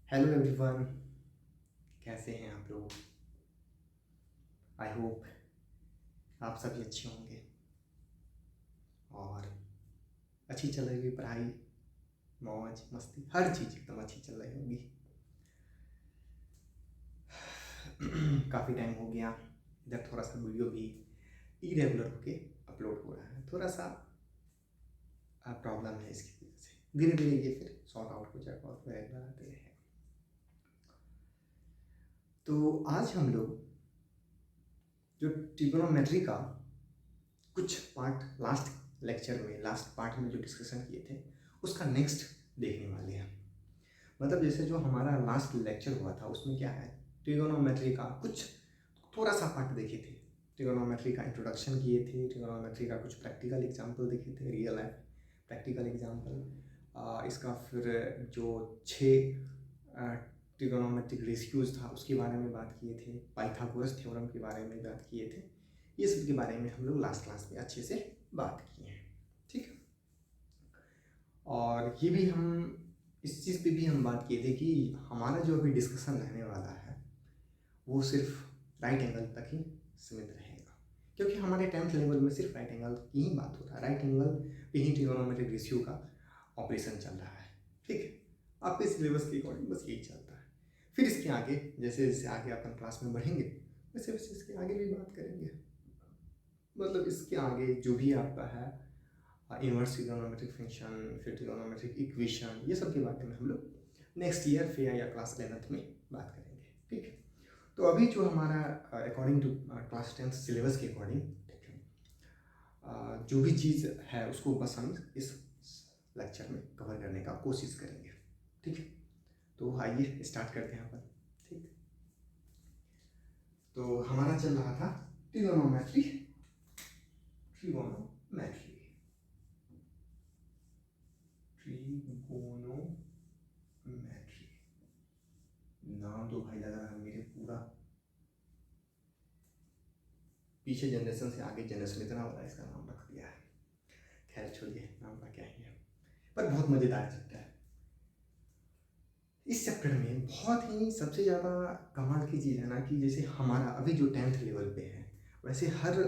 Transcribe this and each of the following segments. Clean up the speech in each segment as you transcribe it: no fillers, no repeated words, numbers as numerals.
Hello everyone, कैसे हैं आप लोग। आई होप आप सभी अच्छे होंगे और अच्छी चल रही होगी पढ़ाई, मौज मस्ती, हर चीज़ एकदम अच्छी चल रही होगी। काफ़ी टाइम हो गया, इधर थोड़ा सा वीडियो भी इरेगुलर होके अपलोड हो रहा है। थोड़ा सा प्रॉब्लम है, इसकी वजह से धीरे धीरे ये फिर सॉर्ट आउट हो जाएगा और रेगुलर आते रहेगा। तो आज हम लोग जो ट्रिगोनोमेट्री का कुछ पार्ट लास्ट पार्ट में जो डिस्कशन किए थे उसका नेक्स्ट देखने वाले हैं। मतलब जैसे जो हमारा लास्ट लेक्चर हुआ था उसमें क्या है, ट्रिगोनोमेट्री का कुछ थोड़ा सा पार्ट देखे थे। ट्रिगोनोमेट्री का इंट्रोडक्शन किए थे, ट्रिगोनोमेट्री का कुछ प्रैक्टिकल एग्जाम्पल देखे थे, रियल लाइफ प्रैक्टिकल एग्जाम्पल। इसका फिर जो 6 ट्रिगोनोमेट्रिक रेशियोज था उसके बारे में बात किए थे, पाइथागोरस थ्योरम के बारे में बात किए थे। ये सब के बारे में हम लोग लास्ट क्लास में अच्छे से बात किए हैं, ठीक है। और ये भी हम इस चीज़ पे भी हम बात किए थे कि हमारा जो अभी डिस्कशन रहने वाला है वो सिर्फ राइट एंगल तक ही सीमित रहेगा, क्योंकि हमारे 10th लेवल में सिर्फ राइट एंगल की ही बात हो रहा है। राइट एंगल पे ही ट्रिगोनोमेट्रिक रेशियो का ऑपरेशन चल रहा है, ठीक है। आपके सिलेबस के अकॉर्डिंग बस यही चलता है। फिर इसके आगे जैसे जैसे आगे अपन क्लास में बढ़ेंगे वैसे वैसे इसके आगे भी बात करेंगे। मतलब इसके आगे जो भी आपका है इनवर्स ट्रिगोनोमेट्रिक फंक्शन, फिर ट्रिगोनोमेट्रिक इक्वेशन, ये सब के बारे में हम लोग नेक्स्ट ईयर फिर या क्लास 11th में बात करेंगे, ठीक है। तो अभी जो हमारा according to class 10th syllabus के अकॉर्डिंग, ठीक है, जो भी चीज़ है उसको बस हम इस लेक्चर में कवर करने का कोशिश करेंगे, ठीक है। तो आइए स्टार्ट करते हैं अपन, ठीक। तो हमारा चल रहा था ट्रिगोनोमेट्री ट्रिगोनोमेट्री ट्रिगोनोमेट्री नाम तो भाई लग रहा है मेरे पूरा पीछे जनरेशन से आगे जनरेशन इतना बड़ा इसका नाम रख दिया है। खैर छोड़िए, नाम का क्या ही है, पर बहुत मज़ेदार चैप्टर है। इस चैप्टर में बहुत ही सबसे ज़्यादा कमाल की चीज़ है ना कि जैसे हमारा अभी जो 10th लेवल पे है वैसे हर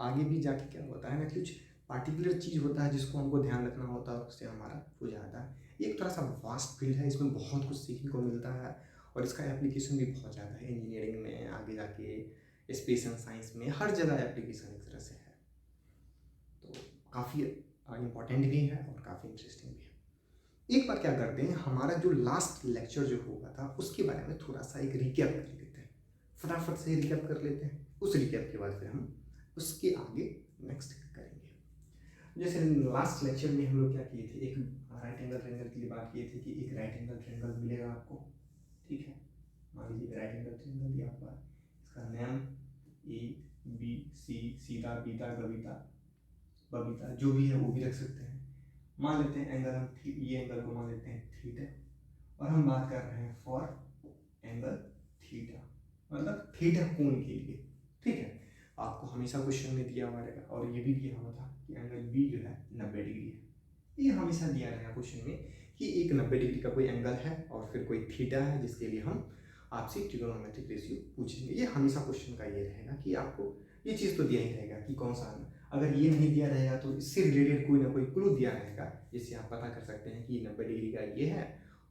आगे भी जाके क्या होता है ना, कुछ पार्टिकुलर चीज़ होता है जिसको हमको ध्यान रखना होता है और उससे हमारा हो जाता है। ये एक थोड़ा सा वास्ट फील्ड है, इसमें बहुत कुछ सीखने को मिलता है और इसका एप्लीकेशन भी बहुत ज़्यादा है। इंजीनियरिंग में आगे जाके स्पेस एंड साइंस में हर जगह एप्लीकेशन एक तरह से है, तो काफ़ी इम्पॉर्टेंट भी है और काफ़ी इंटरेस्टिंग भी है। एक बार क्या करते हैं, हमारा जो लास्ट लेक्चर जो हुआ था उसके बारे में थोड़ा सा एक रिकैप कर लेते हैं, फटाफट से रिकैप कर लेते हैं। उस रिकैप के बाद फिर हम उसके आगे नेक्स्ट करेंगे। जैसे लास्ट लेक्चर में हम लोग क्या किए थे, एक राइट एंगल ट्रायंगल की बात किए थे कि एक राइट एंगल ट्रायंगल मिलेगा आपको, ठीक है। मान लीजिए राइट एंगल ट्रायंगल दिया हुआ है, इसका नाम ए बी सी, सीता बीता गबीता बबीता जो भी है वो भी रख सकते हैं। मान लेते हैं एंगल हम ये एंगल को मान लेते हैं थीटा, और हम बात कर रहे हैं फॉर एंगल थीटा, मतलब थीटा कोण के लिए, ठीक है। आपको हमेशा क्वेश्चन में दिया हुआ रहेगा और ये भी दिया हुआ था कि एंगल बी जो है 90 डिग्री है। ये हमेशा दिया रहेगा क्वेश्चन में कि एक 90 डिग्री का कोई एंगल है और फिर कोई थीटा है जिसके लिए हम आपसे ट्रिगोनोमेट्रिक रेशियो पूछेंगे। ये हमेशा क्वेश्चन का ये रहेगा कि आपको ये चीज़ तो दिया ही रहेगा कि कौन सा, अगर ये नहीं दिया रहेगा तो इससे रिलेटेड कोई ना कोई क्लू दिया रहेगा जिससे आप पता कर सकते हैं कि 90 डिग्री का ये है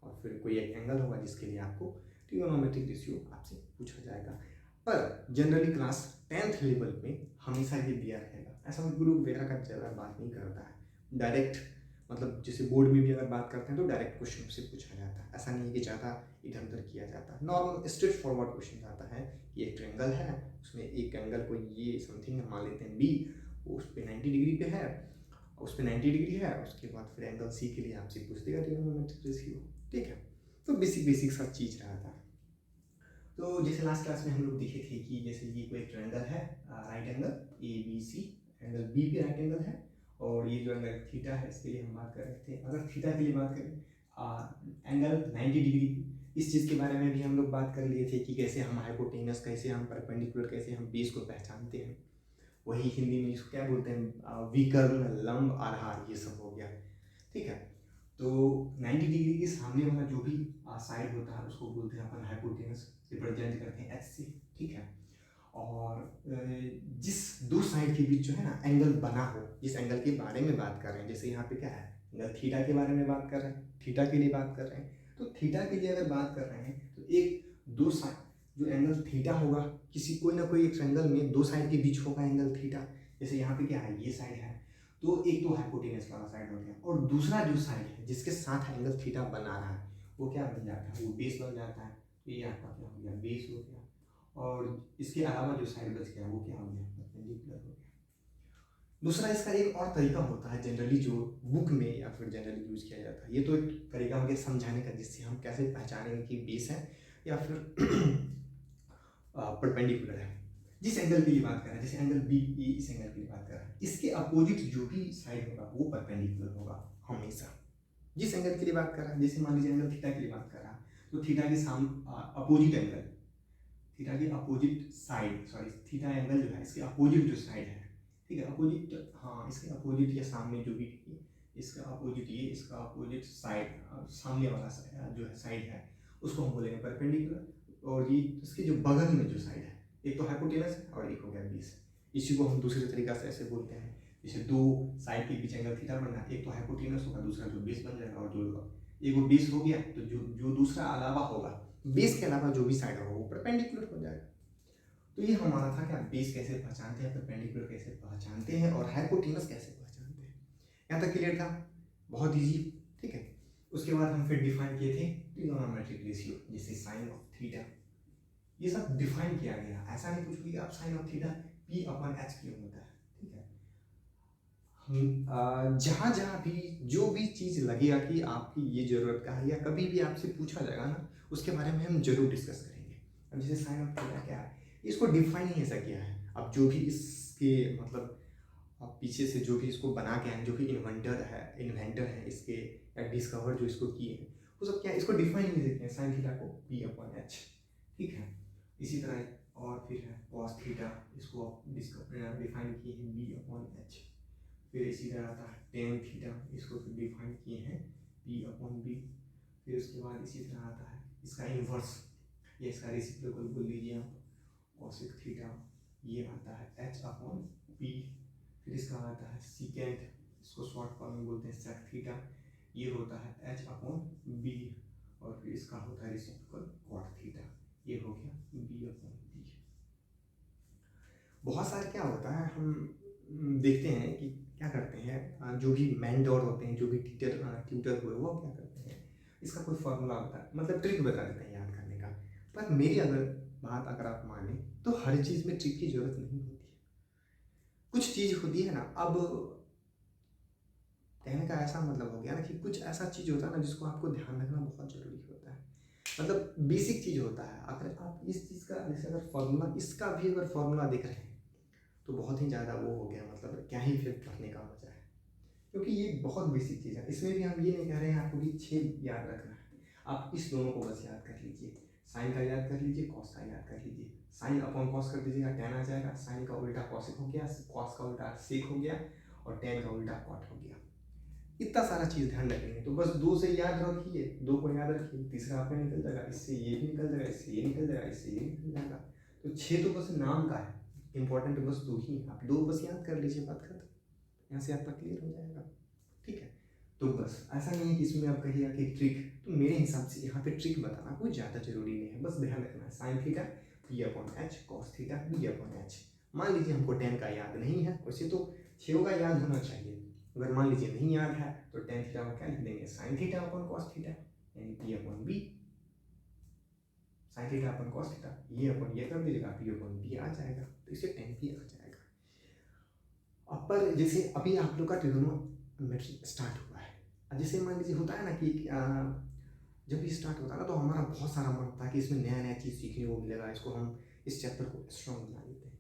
और फिर कोई एक एंगल होगा जिसके लिए आपको ट्रिगोनोमेट्रिक रेशियो आपसे पूछा जाएगा। पर जनरली क्लास 10th लेवल में हमेशा ये दिया रहेगा, ऐसा ग्रुप वगैरह का ज़्यादा बात नहीं करता है। डायरेक्ट मतलब जैसे बोर्ड में भी अगर बात करते हैं तो डायरेक्ट क्वेश्चन से पूछा जाता है, ऐसा नहीं है कि ज़्यादा इधर उधर किया जाता है। नॉर्मल स्ट्रेट फॉरवर्ड क्वेश्चन आता है कि एक ट्रायंगल है, उसमें एक एंगल को ये समथिंग मान लेते हैं बी, वो उस पर 90 डिग्री पे है, उस पर 90 डिग्री है, उसके बाद फिर एंगल सी के लिए आपसे पूछ देगा ट्रिगोनोमेट्रिक रेशियो, ठीक है। तो बेसिक बेसिक सा चीज़ रहा था। तो जैसे लास्ट क्लास में हम लोग देखे थे कि जैसे ये कोई ट्रायंगल है, right angle A B C, angle B भी राइट एंगल है और ये जो एंगल थीटा है इसके लिए हम बात कर रहे थे। अगर थीटा के लिए बात करें एंगल 90 डिग्री, इस चीज़ के बारे में भी हम लोग बात कर लिए थे कि कैसे हम हाइपोटेनस, कैसे हम परपेंडिकुलर, कैसे हम बेस को पहचानते हैं। वही हिंदी में इसको क्या बोलते हैं, विकर्ण, लंब, आधार, ये सब हो गया, ठीक है। तो 90 डिग्री के सामने वाला जो भी साइड होता है उसको बोलते हैं अपन हाइपोटेनस, रिप्रेजेंट करते हैं एच से, ठीक है। और जिस दो साइड के बीच जो है ना एंगल बना हो, जिस एंगल के बारे में बात कर रहे हैं, जैसे यहाँ पे क्या है एंगल थीटा के बारे में बात कर रहे हैं, थीटा के लिए बात कर रहे हैं, तो थीटा के लिए अगर बात कर रहे हैं तो एक दो साइड जो एंगल थीटा होगा, किसी कोई ना कोई एक एंगल में दो साइड के बीच होगा एंगल थीटा। जैसे यहाँ पे क्या है, ये साइड है, तो एक तो हाइपोटेनस वाला साइड हो गया, और दूसरा जो साइड है जिसके साथ एंगल थीटा बना रहा है वो क्या बन जाता है, वो बेस बन जाता है। तो ये आपका क्या हो गया, बेस हो गया। और इसके अलावा जो साइड बच गया वो क्या हो गया, परपेंडिकुलर हो गया। दूसरा इसका एक और तरीका होता है जनरली जो बुक में या फिर जनरली यूज किया जाता है, ये तो एक तरीका हो गया समझाने का, जिससे हम कैसे पहचानेंगे कि बेस है या फिर परपेंडिकुलर है। जिस एंगल के लिए बात कर रहे हैं, जैसे एंगल बी, ये इस एंगल के लिए बात कर रहा है, इसके अपोजिट जो भी साइड होगा वो परपेंडिकुलर होगा हमेशा। जिस एंगल के लिए बात कर रहा है, जैसे मान लीजिए एंगल थीटा के लिए बात कर रहा है, तो थीटा के सामने अपोजिट एंगल, थीटा के opposite side, sorry theta angle जो है इसके अपोजिट जो साइड है, ठीक है, अपोजिट, हाँ इसके अपोजिट या सामने जो भी, इसका अपोजिट ये, इसका अपोजिट साइड, सामने वाला जो है साइड है उसको हम बोलेंगे परपेंडिकुलर। और ये इसके जो बगल में जो साइड है, एक तो हाइपोटेनस है और एक हो गया बेस। इसी को हम दूसरे तरीका से ऐसे बोलते हैं, जैसे दो साइड के बीच एंगल थीटा बनना है, एक तो हाइपोटेनस होगा, दूसरा जो बेस बन जाएगा, और जो एक वो बेस हो गया तो जो दूसरा अलावा होगा, बेस के अलावा जो भी साइड होगा वो परपेंडिकुलर हो जाएगा। तो ये हमारा था क्या, बेस कैसे पहचानते हैं, परपेंडिकुलर कैसे पहचानते हैं, और हाइपोटेनस कैसे पहचानते हैं। यहाँ तक क्लियर था, बहुत ईजी, ठीक है। उसके बाद हम फिर डिफाइन किए थे ट्रिगोनोमेट्रिक रेशियो, जैसे साइन ऑफ थीटा, ये सब डिफाइन किया गया। ऐसा नहीं कुछ भी आप sine of theta P upon H क्यों होता है, ठीक है। हम जहाँ जहाँ भी जो भी चीज़ लगेगा कि आपकी ये जरूरत का है या कभी भी आपसे पूछा जाएगा ना, उसके बारे में हम जरूर डिस्कस करेंगे। अब जैसे साइन ऑफ थीटा क्या है, इसको डिफाइन ही ऐसा किया है। अब जो भी इसके मतलब अब पीछे से जो भी इसको बना के हैं, जो भी इन्वेंटर है इसके या डिस्कवर जो इसको किए हैं, वो सब क्या है, इसको डिफाइन नहीं देते हैं साइन थीटा को पी अपॉन एच, ठीक है। इसी तरह और फिर है कॉस थीटा, इसको डिफाइन किए हैं बी अपॉन एच। फिर इसी तरह आता है टेन थीटा, इसको फिर डिफाइन किए हैं पी अपॉन बी। फिर उसके बाद इसी तरह आता है इसका इन्वर्स या इसका रेसिप्रोकल बोल लीजिए आप, कॉसिक थीटा, ये आता है एच अपॉन पी। फिर इसका आता है सीकेंट, इसको शॉर्ट फॉर्म में बोलते हैं सेक थीटा, ये होता है एच अपॉन बी। और फिर इसका होता है रेसिप्रोकल कॉट थीटा, ये हो गया बी अपॉन बी। बहुत सारे क्या होता है, हम देखते हैं कि क्या करते हैं, जो भी मेंटोर होते हैं, जो भी ट्यूटर हुए, वो क्या करते हैं, इसका कोई फॉर्मूला होता है, मतलब ट्रिक बता देते हैं याद करने का। पर मेरी बात अगर आप माने तो हर चीज़ में ट्रिक की जरूरत नहीं होती है। कुछ चीज़ होती है ना, अब कहने का ऐसा मतलब हो गया ना कि कुछ ऐसा चीज़ होता है ना जिसको आपको ध्यान रखना बहुत ज़रूरी होता है, मतलब बेसिक चीज़ होता है। अगर आप इस चीज़ का जैसे अगर फॉर्मूला, इसका भी अगर फॉर्मूला देख रहे हैं तो बहुत ही ज़्यादा वो हो गया, मतलब क्या ही फिर पढ़ने का मजा है, क्योंकि ये बहुत बेसिक चीज़ है। इसमें भी हम ये नहीं कह रहे हैं आपको कि 6 याद रखना है, आप इस दोनों को बस याद कर लीजिए, साइन का याद कर लीजिए, कॉस का याद कर लीजिए। साइन अपॉन कॉस कर दीजिएगा, टेन आ जाएगा, साइन का उल्टा कॉसिक हो गया, कॉस का उल्टा सेक हो गया, और टेन का उल्टा कॉट हो गया। इतना सारा चीज़ ध्यान रखेंगे तो बस दो से याद रखिए, दो को याद रखिए, तीसरा आपका निकल जाएगा, इससे ये भी निकल जाएगा, इससे ये निकल जाएगा, इससे ये निकल जाएगा। तो 6 तो बस नाम का है, इंपॉर्टेंट बस 2 ही, आप 2 बस याद कर लीजिए, बात खत्म। यहाँ से आपका क्लियर हो जाएगा, ठीक है। तो बस ऐसा नहीं है कि इसमें आप कहिएगा कि ट्रिक, तो मेरे हिसाब से यहाँ पे ट्रिक बताना कोई ज़्यादा जरूरी नहीं है, बस ध्यान रखना है sine theta P upon H, cos theta B upon H. मान लीजिए हमको 10 का याद नहीं है, वैसे तो 6 का याद होना चाहिए। अगर मान लीजिए नहीं याद है तो टेन थीटा को क्या लिख देंगे, sine theta upon cos theta, यानी P upon B, sine theta upon cos theta, ये अपन ये कर दीजिएगा, पी अपॉन बी आ जाएगा, तो इसे टेन पी आ जाएगा। अब पर जैसे अभी आप लोग का ट्रिगोनोमेट्री स्टार्ट हुआ है, जैसे मान लीजिए होता है ना कि जब ये स्टार्ट होता है ना तो हमारा बहुत सारा मन होता है कि इसमें नया नया चीज़ सीखने को मिलेगा, इसको हम इस चैप्टर को स्ट्रॉन्ग बना लेते हैं।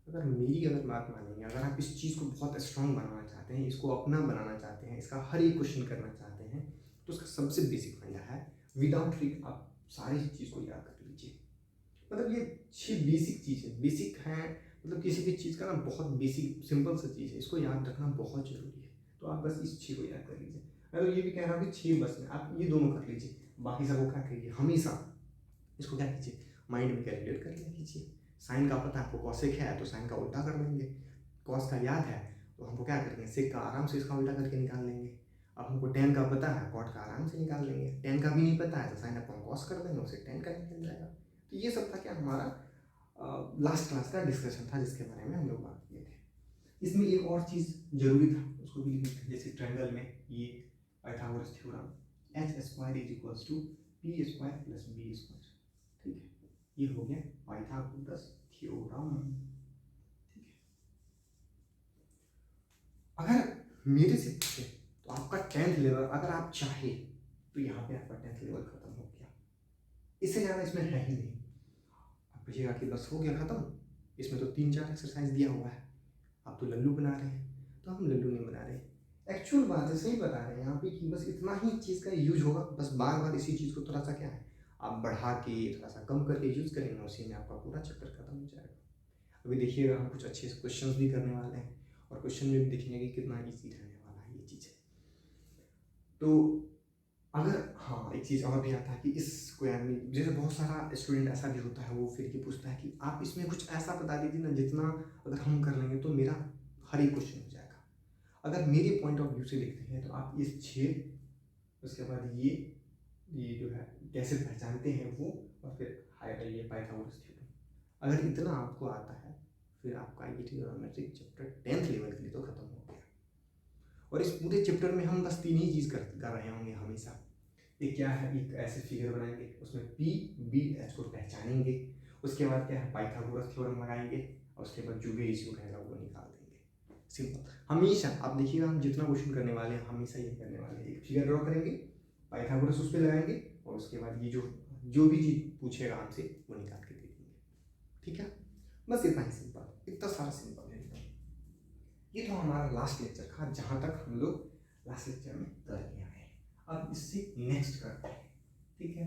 अगर बात मानेंगे, अगर आप इस चीज़ को बहुत स्ट्रॉन्ग बनाना चाहते हैं, इसको अपना बनाना चाहते हैं, इसका हर एक क्वेश्चन करना चाहते हैं, तो उसका सबसे बेसिक फंडा है विदाउट ट्रिक आप सारी चीज़ को याद कर लीजिए। मतलब ये 6 बेसिक चीज़ है, बेसिक है, मतलब किसी भी चीज़ का ना बहुत बेसिक सिंपल सा चीज़ है, इसको याद रखना बहुत ज़रूरी है। तो आप बस इस 6 को याद कर लीजिए। मैं तो ये भी कह रहा हूँ कि 6 बस में आप ये दोनों कर लीजिए, बाकी सबको क्या करिए, हमेशा इसको क्या कीजिए, माइंड में कैलकुलेट कर लिया कीजिए। साइन का पता है आपको, कॉसेक है तो साइन का उल्टा कर लेंगे, कॉस का याद है तो हमको क्या करेंगे, सेक का आराम से इसका उल्टा करके निकाल लेंगे। अब हमको टेन का पता है, कॉट का आराम से निकाल लेंगे। टेन का भी नहीं पता है तो साइन अपन कॉस कर देंगे, उसे टेन का निकल जाएगा। तो ये सब था क्या हमारा लास्ट क्लास का डिस्कशन था, जिसके बारे में हम लोग बात किए थे। इसमें एक और चीज़ जरूरी था, उसको भी लिखते हैं, जैसे ट्रायंगल में ये Pythagoras theorem H square is equals to P square plus B square, ठीक है, ये हो गया पाइथागोरस थ्योरम। ठीक है, अगर मेरे से पूछे तो आपका 10th लेवल अगर आप चाहे तो यहाँ पे आपका 10th लेवल खत्म हो गया, इससे ज़्यादा इसमें है ही नहीं। आप पूछिएगा कि बस हो गया खत्म, इसमें तो 3-4 एक्सरसाइज दिया हुआ है, आप तो लल्लू बना रहे हैं। तो हम लल्लू नहीं बना रहे, एक्चुअल बात है, सही बता रहे हैं यहाँ पे कि बस इतना ही चीज़ का यूज होगा, बस बार बार इसी चीज़ को थोड़ा सा क्या है आप बढ़ा के थोड़ा सा कम करके यूज करेंगे, उसी में आपका पूरा चैप्टर खत्म हो जाएगा। अभी देखिएगा हम कुछ अच्छे क्वेश्चन भी करने वाले हैं, और क्वेश्चन में भी देखेंगे कि कितना ईजी रहने वाला है ये चीज़। तो अगर हाँ एक चीज़ और भी आता है कि इस स्क्वायर में, जैसे बहुत सारा स्टूडेंट ऐसा भी होता है, वो फिर ये पूछता है कि आप इसमें कुछ ऐसा बता दीजिए ना जितना अगर हम कर लेंगे तो मेरा हर एक क्वेश्चन हो जाएगा। अगर मेरे पॉइंट ऑफ व्यू से देखते हैं तो आप इस 6, उसके बाद ये जो है कैसे पहचानते हैं वो, और फिर ये पाइथागोरस थ्योरम, अगर इतना आपको आता है फिर आपका ये ट्रिग्नोमेट्रिक चैप्टर 10th लेवल के लिए तो खत्म हो गया। और इस पूरे चैप्टर में हम बस 3 ही चीज़ कर रहे होंगे हमेशा। एक क्या है, एक ऐसे फिगर बनाएंगे, उसमें पी बी एच को पहचानेंगे, उसके बाद क्या है पाइथागोरस थ्योरम लगाएंगे, और उसके बाद जो भी रेशियो रहेगा वो निकाल देंगे। सिंपल। हमेशा आप देखिएगा हम जितना क्वेश्चन करने वाले हैं हमेशा ये करने वाले हैं, एक फिगर ड्रॉ करेंगे, पाइथागोरस उस पर लगाएंगे, और उसके बाद ये जो भी चीज़ पूछेगा हमसे वो निकाल के दे देंगे। ठीक है, बस इतना ही सिंपल, इतना सारा सिंपल है एकदम। ये तो हमारा लास्ट लेक्चर था, जहाँ तक हम लोग लास्ट लेक्चर में करके आए हैं। अब इससे नेक्स्ट करते हैं, ठीक है।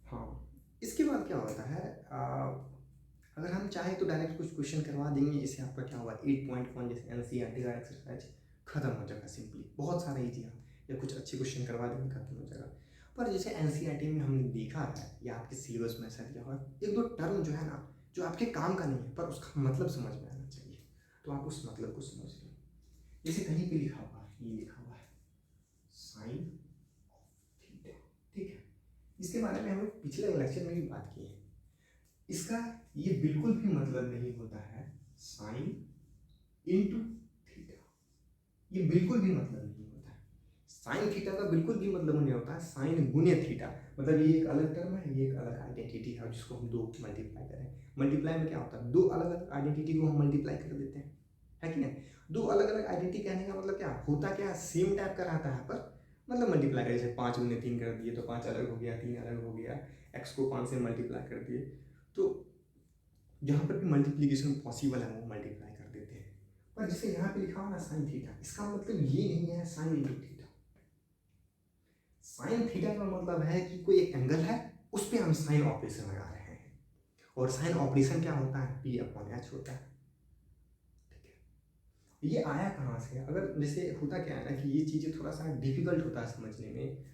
हाँ, इसके बाद क्या होता है, अगर हम चाहें तो डायरेक्ट कुछ क्वेश्चन करवा देंगे, इससे आपका क्या होगा 8.1 जैसे एनसीईआरटी का एक्सरसाइज खत्म हो जाएगा सिंपली, बहुत सारा ईजी है, या कुछ अच्छे क्वेश्चन करवा देंगे खत्म हो जाएगा। पर जैसे एनसीईआरटी में हमने देखा है या आपके सिलेबस में ऐसा दिया हुआ है, एक दो टर्म जो है ना जो आपके काम का नहीं है पर उसका मतलब समझ में आना चाहिए, तो आप उस मतलब को समझ लें। जैसे कहीं पे लिखा हुआ है, ये लिखा हुआ है साइन ऑफ थीटा, ठीक है, इसके बारे में हम लोग पिछले लेक्चर में भी बात की है। इसका ये बिल्कुल भी मतलब नहीं होता है साइन इनटू थीटा, ये बिल्कुल भी मतलब नहीं होता है। साइन थीटा का बिल्कुल भी मतलब नहीं होता है साइन गुने थीटा, मतलब ये एक अलग टर्म है, ये एक अलग आइडेंटिटी है जिसको हम 2 मल्टीप्लाई करें। मल्टीप्लाई में क्या होता है, 2 अलग अलग आइडेंटिटी को हम मल्टीप्लाई कर देते हैं, है कि नहीं। 2 अलग अलग आइडेंटिटी कहने का मतलब क्या होता, क्या सेम टाइप का रहता है, पर मतलब मल्टीप्लाई करें, जैसे 5 गुने 3 कर दिए तो 5 अलग हो गया, 3 अलग हो गया, एक्स को 5 से मल्टीप्लाई कर दिए, तो जहाँ पर भी मल्टीप्लिकेशन पॉसिबल है वो मल्टीप्लाई कर देते हैं। पर जैसे यहाँ पे लिखा हुआ ना साइन थीटा, इसका मतलब ये नहीं है sine into theta. Sine theta का मतलब है कि कोई एक एंगल है उस पर हम साइन ऑपरेशन लगा रहे हैं, और साइन ऑपरेशन क्या होता है, पी अपॉन एच होता है। ठीक है, ये आया कहाँ से, अगर जैसे होता क्या है ना कि ये चीज़ें थोड़ा सा डिफिकल्ट होता है समझने में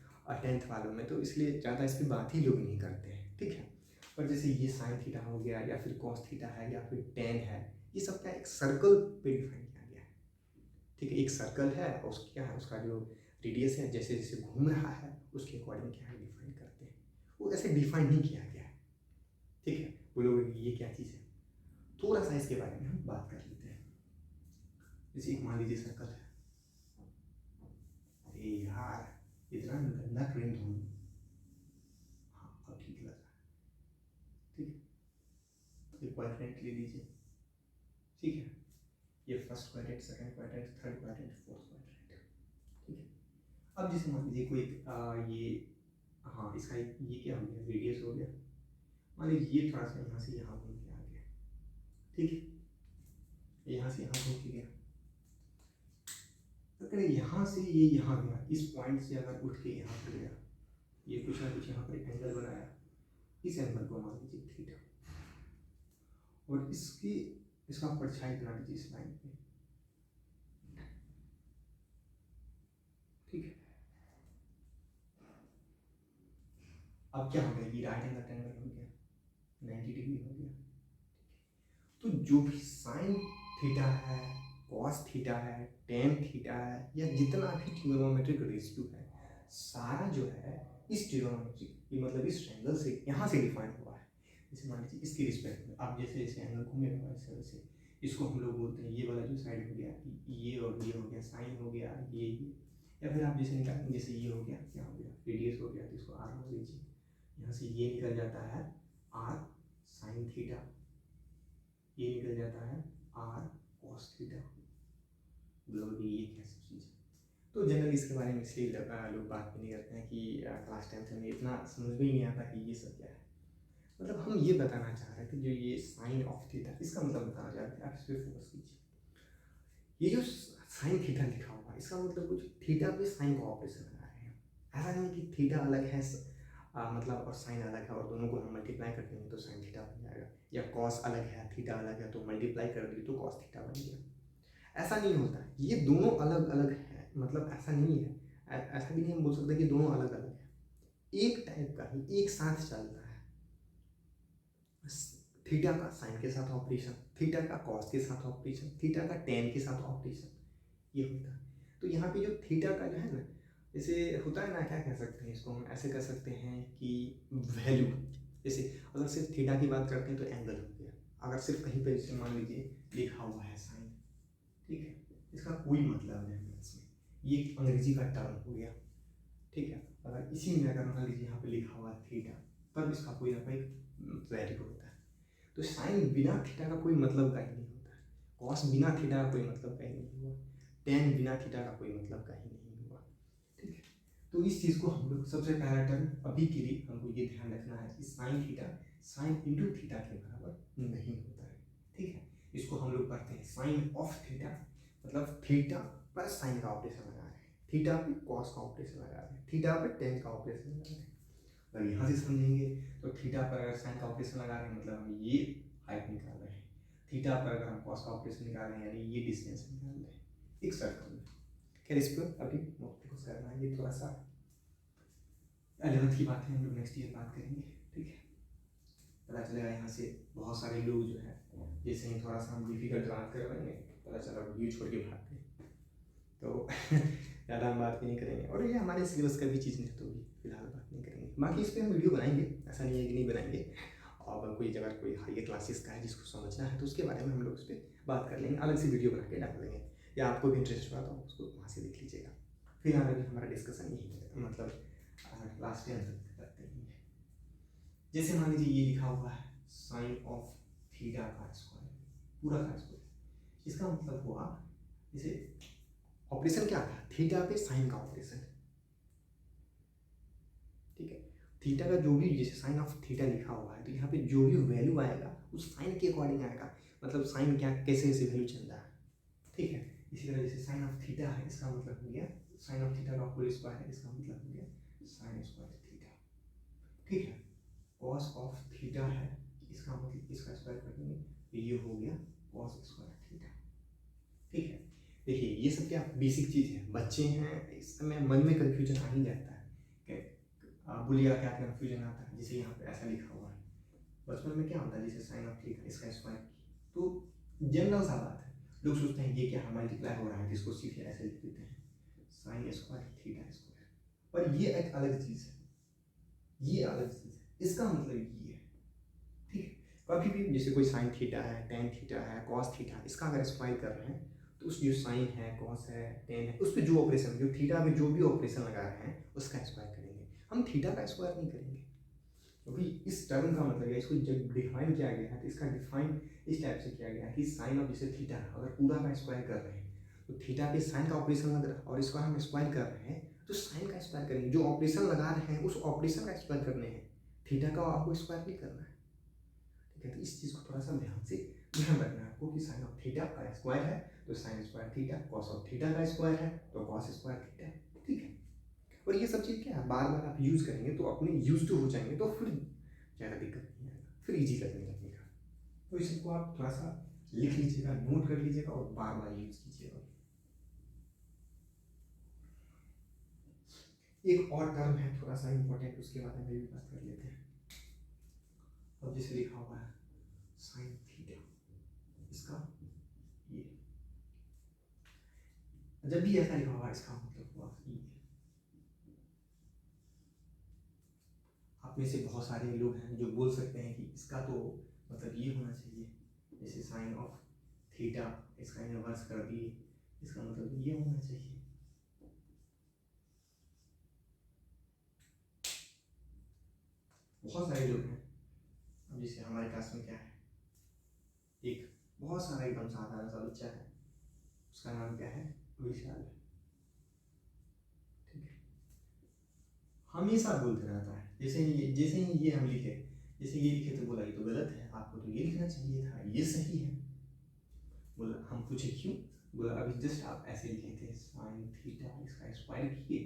10th वालों में, तो इसलिए ज़्यादा इस पर बात ही लोग नहीं करते हैं। ठीक है, पर जैसे ये साइन थीटा हो गया, या फिर कॉस थीटा है, या फिर टेन है, ये सब क्या एक सर्कल पे डिफाइन किया गया है। ठीक है, एक सर्कल है और उसका क्या है, उसका जो रेडियस है जैसे जैसे घूम रहा है उसके अकॉर्डिंग क्या है डिफाइन करते हैं, वो ऐसे डिफाइन नहीं किया गया है। ठीक है, बोलोगे ये क्या चीज़ है, थोड़ा सा इसके बारे में हम बात कर लेते हैं। जैसे एक मान लीजिए सर्कल है, अरे यार इतना गंदा फ्रेम धो, हाँ अब ठीक लग रहा है। ठीक है, एक क्वाड्रेंट ले लीजिए, ठीक है, ये first quadrant, second quadrant, third quadrant, fourth quadrant. ठीक है, अब जैसे मान लीजिए कोई ये हाँ इसका ये क्या हो गया, रेडियस हो गया, मान लीजिए ये थोड़ा सा यहाँ से यहाँ घूम के आ गया, ठीक है, यहाँ से यहाँ घूम के गया, अगर यहाँ से ये यहाँ गया, इस पॉइंट से अगर उठ के यहाँ पर गया, ये कुछ ना कुछ यहाँ पर एक एंगल बनाया, इस एंगल को मान लीजिए थीटा, और इसका परछाई बना दीजिए इस लाइन पे, ठीक है। अब क्या हो गया, ये राइट एंगल ट्रायंगल हो गया, 90 डिग्री हो गया। तो जो भी साइन थीटा है, कॉस थीटा है, टेन थीटा है, या जितना भी ट्रिग्नोमेट्रिक रेशियो है, सारा जो है इस ट्रिग्नोमेट्रिक मतलब इस ट्रायंगल से यहाँ से डिफाइन हुआ है। जैसे मान लीजिए इसके रिस्पेक्ट में अब जैसे जैसे एंगल घूमेगा वैसे वैसे इसको हम लोग बोलते हैं, ये वाला जो साइड हो गया ये, और ये हो गया साइन हो गया ये, या फिर आप जैसे निकालेंगे, जैसे ये हो गया, क्या हो गया, रेडियस हो गया, तो इसको आर मान लीजिए, यहाँ से ये निकल जाता है आर साइन थीटा, ये निकल जाता है आर कॉस थीटा, मतलब ये क्या सब चीज़। तो जनरली इसके बारे में इसलिए लोग बात भी नहीं करते हैं कि क्लास 10th में इतना समझ में ही नहीं आता कि ये सब क्या है। मतलब हम ये बताना चाह रहे थे, जो ये साइन ऑफ थीटा, इसका मतलब बताना चाह रहे थे, आप इस पर फोकस कीजिए। ये जो साइन थीटा लिखा हुआ है, इसका मतलब कुछ थीटा पे साइन का ऑपरेशन लगा रहे हैं। ऐसा नहीं कि थीटा अलग है मतलब और साइन अलग है और दोनों को हम मल्टीप्लाई कर देंगे तो साइन थीटा बन जाएगा, या कॉस अलग है थीटा अलग है तो मल्टीप्लाई कर दिए तो कॉस थीटा बन गया। ऐसा नहीं होता, ये दोनों अलग अलग है, मतलब ऐसा नहीं है, ऐसा भी नहीं हम बोल सकते कि दोनों अलग अलग है, एक टाइप का ही एक साथ चलता है। थीटा का साइन के साथ ऑपरेशन, थीटा का कॉस के साथ ऑपरेशन, थीटा का टेन के साथ ऑपरेशन, ये होता है। तो यहाँ पे जो थीटा का जो है ना, जैसे होता है ना, क्या कह सकते हैं इसको, हम ऐसे कह सकते हैं कि वैल्यू, जैसे अगर सिर्फ थीटा की बात करते हैं तो एंगल हो गया, अगर सिर्फ कहीं पे जैसे मान लीजिए लिखा हुआ है साइन, ठीक है, इसका कोई मतलब नहीं है इसमें, ये अंग्रेजी का टर्म हो गया, ठीक है। अगर इसी में अगर मान लीजिए यहाँ पे लिखा हुआ है थीटा, तब इसका कोई ना कोई वैल्यू होता है। तो साइन बिना थीटा का कोई मतलब का ही नहीं होता है, कॉस बिना थीटा का कोई मतलब का ही नहीं हुआ, टेन बिना थीटा का कोई मतलब का ही नहीं हुआ, ठीक है। तो इस चीज़ को हम लोग सबसे पहला टर्म अभी के लिए हमको ये ध्यान रखना है कि sine theta sine into theta के बराबर नहीं होता है, ठीक है। इसको हम लोग पढ़ते हैं साइन ऑफ थीटा, मतलब थीटा पर साइन का ऑपरेशन लगा रहे हैं, थीटा पे कॉस का ऑपरेशन लगा रहे हैं, थीटा पे टेन का ऑपरेशन लगा रहे हैं। अगर यहाँ से समझेंगे तो थीटा पर अगर साइन का ऑपरेशन लगा रहे हैं मतलब हम ये हाइट निकाल रहे हैं, थीटा पर अगर हम कॉस का ऑपरेशन निकाल रहे हैं यानी ये डिस्टेंस निकाल रहे हैं एक सर्कल में। खैर इस पर अभी फोकस करना है, ये थोड़ा सा 11th की बात है, हम लोग नेक्स्ट ईयर बात करेंगे, ठीक है। पता चलेगा यहाँ से बहुत सारे लोग जो है जैसे ही थोड़ा सा हम डिफिकल्ट बात कर रहे हैं, पता चला वीडियो छोड़ के भाग गए, तो ज़्यादा हम बात भी नहीं करेंगे, और ये हमारे सिलेबस का भी चीज़ नहीं है तो भी फिलहाल बात नहीं करेंगे। बाकी इस पर हम वीडियो बनाएंगे, ऐसा नहीं है कि नहीं बनाएंगे, और कोई अगर कोई हायर क्लासेस का है जिसको समझना है तो उसके बारे में हम लोग उस पर बात कर लेंगे, अलग से वीडियो बना के डाल देंगे, या आपको भी इंटरेस्ट हुआ तो उसको वहाँ से देख लीजिएगा। फिलहाल अभी हमारा डिस्कशन यही है, मतलब लास्ट ईयर तक करते हैं। जैसे मान लीजिए ये लिखा हुआ है साइन ऑफ थीटा का स्क्वायर, पूरा का स्क्वायर, इसका मतलब हुआ जैसे ऑपरेशन क्या था, थीटा पे साइन का ऑपरेशन, ठीक है। थीटा का जो भी जैसे साइन ऑफ थीटा लिखा हुआ है तो यहाँ पे जो भी वैल्यू आएगा उस साइन के अकॉर्डिंग आएगा, मतलब साइन क्या कैसे कैसे वैल्यू चल रहा है, ठीक है। इसी तरह जैसे साइन ऑफ थीटा है, इसका मतलब हो गया साइन ऑफ थीटा का होल स्क्वायर है, इसका मतलब हो गया साइन स्क्वायर थीटा, ठीक है। कॉस ऑफ थीटा है, इसका मतलब इसका स्क्वायर कर देंगे तो ये हो गया कॉस स्क्वायर थीटा, ठीक है। देखिए ये सब क्या बेसिक चीज़ है, बच्चे हैं इस समय मन में कन्फ्यूजन आ ही जाता है, बोलिएगा क्या कन्फ्यूजन आता है, जैसे यहाँ पे ऐसा लिखा हुआ है, बचपन में क्या होता है जैसे साइन ऑफ थीटा इसका स्क्वायर, तो जनरल सा बात है, लोग सोचते हैं ये क्या है मल्टीप्लाई हो रहा है, जिसको सीधे ऐसे लिख देते हैं साइन स्क्वायर थीटा स्क्वायर, पर ये एक अलग चीज़ है, ये अलग चीज़ है, इसका मतलब ये है, ठीक है। कभी भी जैसे कोई साइन थीटा है, टेन थीटा है, कॉस थीटा, इसका अगर स्क्वायर कर रहे हैं तो उस जो साइन है, कॉस है, टेन है, उस पर जो ऑपरेशन जो थीटा पे जो भी ऑपरेशन लगा रहे हैं उसका स्क्वायर करेंगे, हम थीटा का स्क्वायर नहीं करेंगे, क्योंकि इस टर्म का मतलब है इसको जब डिफाइन किया गया है तो इसका डिफाइन इस टाइप से किया गया है कि साइन ऑफ जैसे थीटा अगर पूरा का स्क्वायर कर रहे हैं तो थीटा पे साइन का ऑपरेशन लग रहा है और इसको हम स्क्वायर कर रहे हैं तो साइन का स्क्वायर करेंगे, जो ऑपरेशन लगा रहे हैं उस ऑपरेशन का स्क्वायर करने हैं, थीटा का आपको स्क्वायर नहीं करना है, ठीक है। तो इस चीज़ को थोड़ा सा ध्यान रखना है आपको कि साइन ऑफ थीटा का स्क्वायर है तो sine square theta, cos of theta का स्क्वायर है तो कॉस स्क्वायर थीटा, ठीक है। और ये सब चीज़ क्या है बार बार आप यूज़ करेंगे तो अपने यूज टू हो जाएंगे, तो फिर ज़्यादा दिक्कत नहीं आएगा, फिर ईजी लगने लगेगा। तो इस सबको आप थोड़ा सा लिख लीजिएगा, नोट कर लीजिएगा और बार बार यूज़ कीजिएगा। एक और टर्म है थोड़ा सा इम्पोर्टेंट, उसके बारे में भी बात कर लेते हैं। अब जैसे लिखा हुआ है साइन थीटा, इसका ये जब भी ऐसा लिखा हुआ इसका मतलब हुआ ये। आप में से बहुत सारे लोग हैं जो बोल सकते हैं कि इसका तो मतलब ये होना चाहिए, जैसे साइन ऑफ थीटा इसका इनवर्स कर दिए, इसका मतलब ये होना चाहिए। बहुत सारे लोग हैं। अब जैसे हमारे क्लास में क्या है, एक बहुत सारा एकदम साधारण सा बच्चा है, उसका नाम क्या है, विशाल। ठीक है, हमेशा बोलते रहता है, जैसे ही ये हम लिखे, जैसे ये लिखे तो बोला ये तो गलत है, आपको तो ये लिखना चाहिए था, ये सही है। बोला हम पूछे क्यों, बोला अभी जस्ट आप ऐसे लिखे थे साइन थीटा, इसका स्क्वायर किए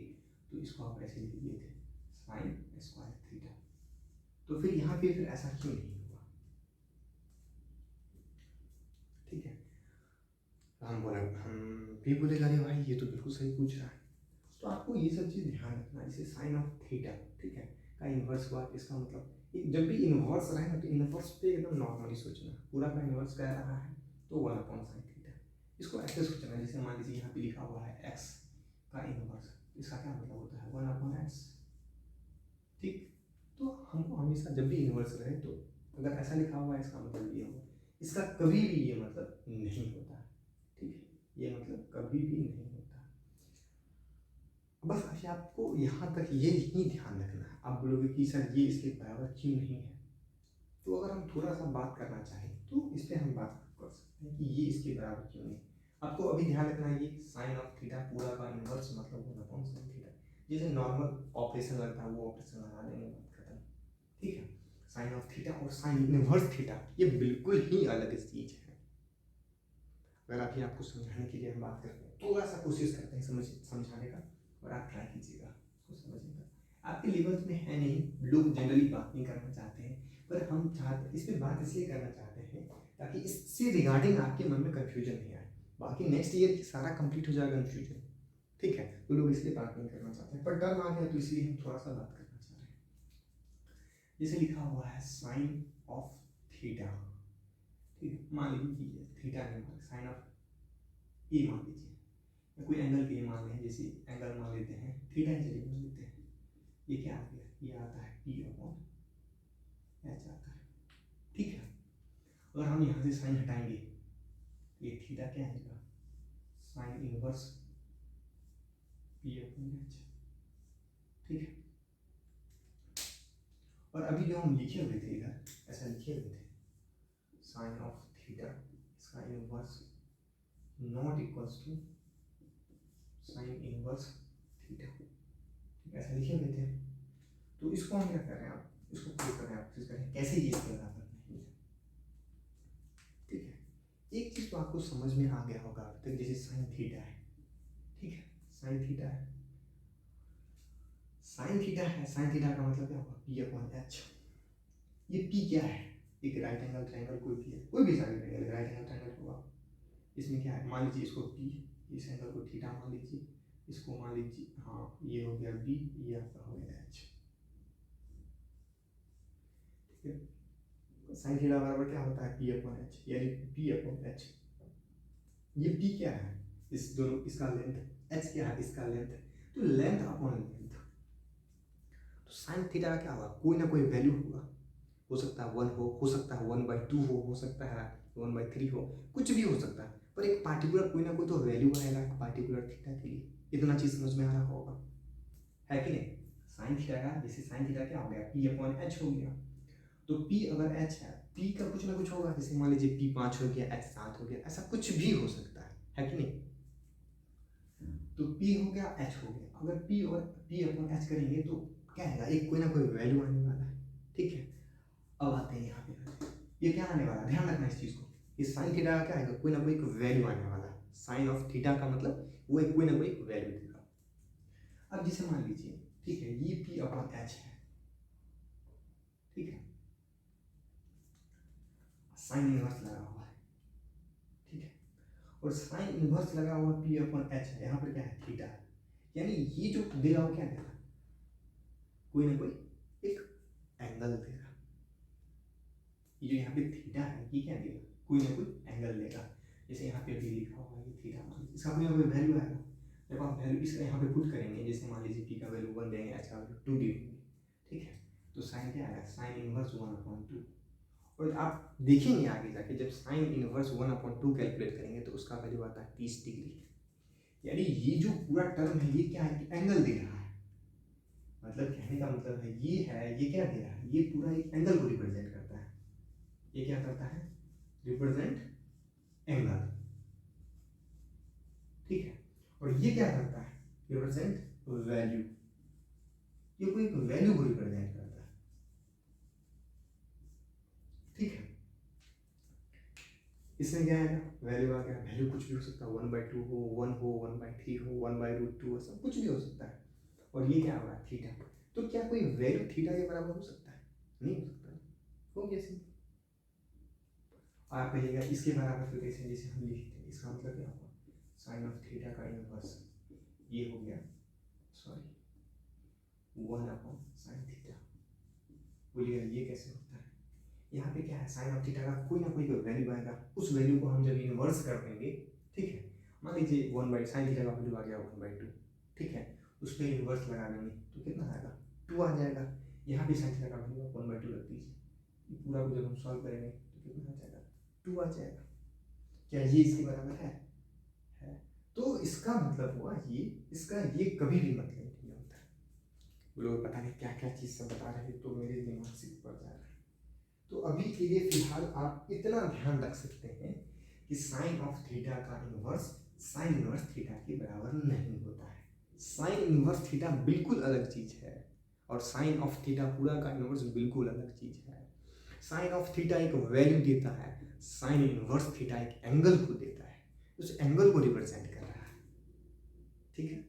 तो इसको आप ऐसे लिख दिए थे साइन स्क्वायर थीटा, तो फिर यहाँ पे फिर ऐसा क्यों नहीं हुआ। ठीक है, हम भी बोलेगा अरे भाई ये तो बिल्कुल सही पूछ रहा है। तो आपको ये सब चीज़ ध्यान रखना, जैसे साइन ऑफ थीटा, ठीक है, का इन्वर्स हुआ, इसका मतलब जब भी इन्वर्स रहे ना तो इन्वर्स पे एकदम नॉर्मली सोचना, पूरा का इन्वर्स कह रहा है तो 1/sin थीटा, इसको ऐसे सोचना, जैसे मान लीजिए यहाँ पे लिखा हुआ है x का इन्वर्स, इसका क्या मतलब होता है 1/x। ठीक, तो हमको हमेशा जब भी इन्वर्स रहे तो अगर ऐसा लिखा हुआ है इसका मतलब ये होगा, इसका कभी भी ये मतलब नहीं होता। ठीक है, ये मतलब कभी भी नहीं होता। बस अभी आपको यहाँ तक ये ही ध्यान रखना है। आप बोलोगे कि सर ये इसके बराबर क्यों नहीं है, तो अगर हम थोड़ा सा बात करना चाहें तो इस पर हम बात कर सकते हैं कि ये इसके बराबर क्यों नहीं। आपको अभी ध्यान रखना है, ये साइन ऑफ थीटा पूरा का इन्वर्स मतलब 1/sin थीटा, जैसे नॉर्मल ऑपरेशन लगता है वो ऑपरेशन लगा देंगे, बात खत्म। ठीक है, साइन ऑफ थीटा और साइन इनवर्स थीटा ये बिल्कुल ही अलग चीज है। अगर अभी आपको समझाने के लिए हम बात करते हैं, थोड़ा सा कोशिश करते हैं समझाने का, और आप ट्राई कीजिएगा उसको समझने का। आपके लेवल्स में है नहीं, लोग जनरली बात नहीं करना चाहते हैं, पर हम चाहते इस पर बात इसलिए करना चाहते हैं ताकि इससे रिगार्डिंग आपके मन में कन्फ्यूजन नहीं आए। बाकी नेक्स्ट ईयर सारा कंप्लीट हो जाएगा कन्फ्यूजन, ठीक है, तो लोग इसलिए बात नहीं करना चाहते हैं, पर टर्म आ गया तो इसलिए हम थोड़ा सा बात करना चाह रहे हैं। जैसे लिखा हुआ है साइन ऑफ थीटा, ठीक है, मान लीजिए थीटा नहीं, साइन ऑफ ए मान लीजिए, कोई एंगल ए मान लें, जैसे एंगल मान लेते हैं थीटा ही चलिए मान लेते हैं, ये क्या आ गया, ये आता है P/H आता है। ठीक है, अगर हम यहाँ से साइन हटाएंगे ये थीटा क्या आएगा, साइन इनवर्स P/H। ठीक है, और अभी जो हम लिखे हुए थे इधर ऐसा लिखे हुए थे साइन ऑफ थीटा इसका inverse not equals to sine inverse theta, ऐसा लिखे हुए थे। तो इसको हम क्या कर रहे हैं, आप इसको प्रूव करने की कोशिश करें कैसे ये इसके बराबर नहीं है। ठीक है, एक चीज तो आपको समझ में आ गया होगा अब तक, जैसे साइन थीटा है, ठीक है, साइन थीटा है, साइन थीटा है, साइन थीटा का मतलब क्या होगा P/H। ये P क्या है, एक राइट एंगल ट्रायंगल कोई भी है, कोई भी side angle right angle triangle होगा, इसमें क्या है, मान लीजिए इसको P, इस एंगल को थीटा मान लीजिए, इसको मान लीजिए हाँ ये हो गया B, ये आपका हो गया H। ठीक है, साइन थीटा बराबर क्या होता है P/H, यानी P/H। ये P क्या है, इस दोनों इसका लेंथ, H क्या है इसका लेंथ, तो लेंथ अपॉन लेंथ, तो साइन थीटा का क्या होगा, कोई ना कोई वैल्यू होगा, हो सकता है 1 हो सकता है 1/2 हो सकता है 1/3 हो, कुछ भी हो सकता है, पर एक पार्टिकुलर कोई ना कोई तो वैल्यू आएगा एक पार्टिकुलर थीटा के लिए। इतना चीज समझ में आ रहा होगा, है कि नहीं। साइन थीटा का जैसे साइन थीटा क्या हो गया P/H हो गया, तो P अगर H है, P का कुछ ना कुछ होगा, जैसे मान लीजिए P5 हो गया, H 7 हो गया, ऐसा कुछ भी हो सकता है कि नहीं। तो P हो गया H हो गया, अगर P और P/H करेंगे तो क्या आएगा, एक कोई ना कोई वैल्यू आने वाला है। ठीक है, अब आते हैं यहाँ पे, ये क्या आने वाला है, ध्यान रखना इस चीज को, इस साइन थीटा का क्या आएगा, कोई ना कोई एक वैल्यू आने वाला है। साइन ऑफ थीटा का मतलब वो एक कोई ना कोई वैल्यू देगा। अब जैसे मान लीजिए, ठीक है, ये P/H है, ठीक है, साइन इनवर्स लगा हुआ है, ठीक है, और साइन इनवर्स लगा हुआ पी अपॉन एच है, यहाँ पर क्या है थीटा, यानी ये जो देगा वो क्या देगा, कोई ना कोई एक एंगल देगा। ये जो यहाँ पे थीटा है ये क्या देगा, कोई ना कोई एंगल देगा। जैसे यहाँ पे अभी लिखा हुआ है ये थीटा, मान लीजिए इसका कोई ना कोई वैल्यू आएगा, जब आप वैल्यू इसका यहाँ पे पुट करेंगे, जैसे मान लीजिए पी का वैल्यू 1 देंगे, एच का वैल्यू 2 देंगे, ठीक है, तो साइन क्या आएगा, साइन इनवर्स 1/2। और आप देखेंगे आगे जाके जब साइन इनवर्स 1/2 कैलकुलेट करेंगे तो उसका वैल्यू आता है 30 डिग्री। यानी ये जो पूरा टर्म है ये क्या है, एंगल दे रहा है, मतलब कहने का मतलब है ये है, ये क्या दे रहा है, ये पूरा एक एंगल को रिप्रेजेंट करता है। ये क्या करता है, रिप्रेजेंट एंगल, ठीक है, और ये क्या करता है, रिप्रेजेंट वैल्यू, ये कोई एक वैल्यू को रिप्रेजेंट करता है, ठीक है। इसमें क्या आएगा, वैल्यू आ गया, वैल्यू कुछ भी हो सकता है, 1/2 हो, 1 हो, 1/3 हो, 1/√2 हो, सब कुछ भी हो सकता है। और ये क्या हो रहा है, थीटा, तो क्या कोई वैल्यू थीटा के बराबर हो सकता है, नहीं हो सकता, हो गया सिंपल। आप कहिएगा इसके बराबर फिर कैसे, जैसे हम लिखते हैं, इसका मतलब क्या होगा, साइन ऑफ थीटा का इनवर्स, ये हो गया, सॉरी 1/sin थीटा, बोलिएगा ये कैसे होता है। यहाँ पे क्या है, साइन ऑफ थीटा का कोई ना कोई वैल्यू आएगा, उस वैल्यू को हम जब इनवर्स कर देंगे, ठीक है, मान लीजिए 1/sin थीटा का वैल्यू आ गया 1/2, ठीक है, उस पर इनवर्स लगा देंगे तो कितना आएगा, 2 आ जाएगा। यहाँ भी sin थीटा का वैल्यू 1/2 रख दीजिए, ये पूरा को जब हम सॉल्व करेंगे तो कितना आ जाएगा, 2 आ जाएगा। क्या ये इसके बराबर है? तो इसका मतलब हुआ ये, इसका ये कभी भी मतलब नहीं होता है। वो लोग पता नहीं क्या क्या चीज़ सब बता रहे हैं, तो मेरे दिमाग से ऊपर जा रहा है। तो अभी के लिए फिलहाल आप इतना ध्यान रख सकते हैं कि साइन ऑफ थीटा का इनवर्स साइन इनवर्स थीटा के बराबर नहीं होता है। साइन इनवर्स थीटा बिल्कुल अलग चीज़ है और साइन ऑफ थीटा पूरा का इनवर्स बिल्कुल अलग चीज़ है। साइन ऑफ थीटा एक वैल्यू देता है, साइन इनवर्स थीटा एक एंगल को देता है, उस एंगल को रिप्रेजेंट कर रहा है, ठीक है।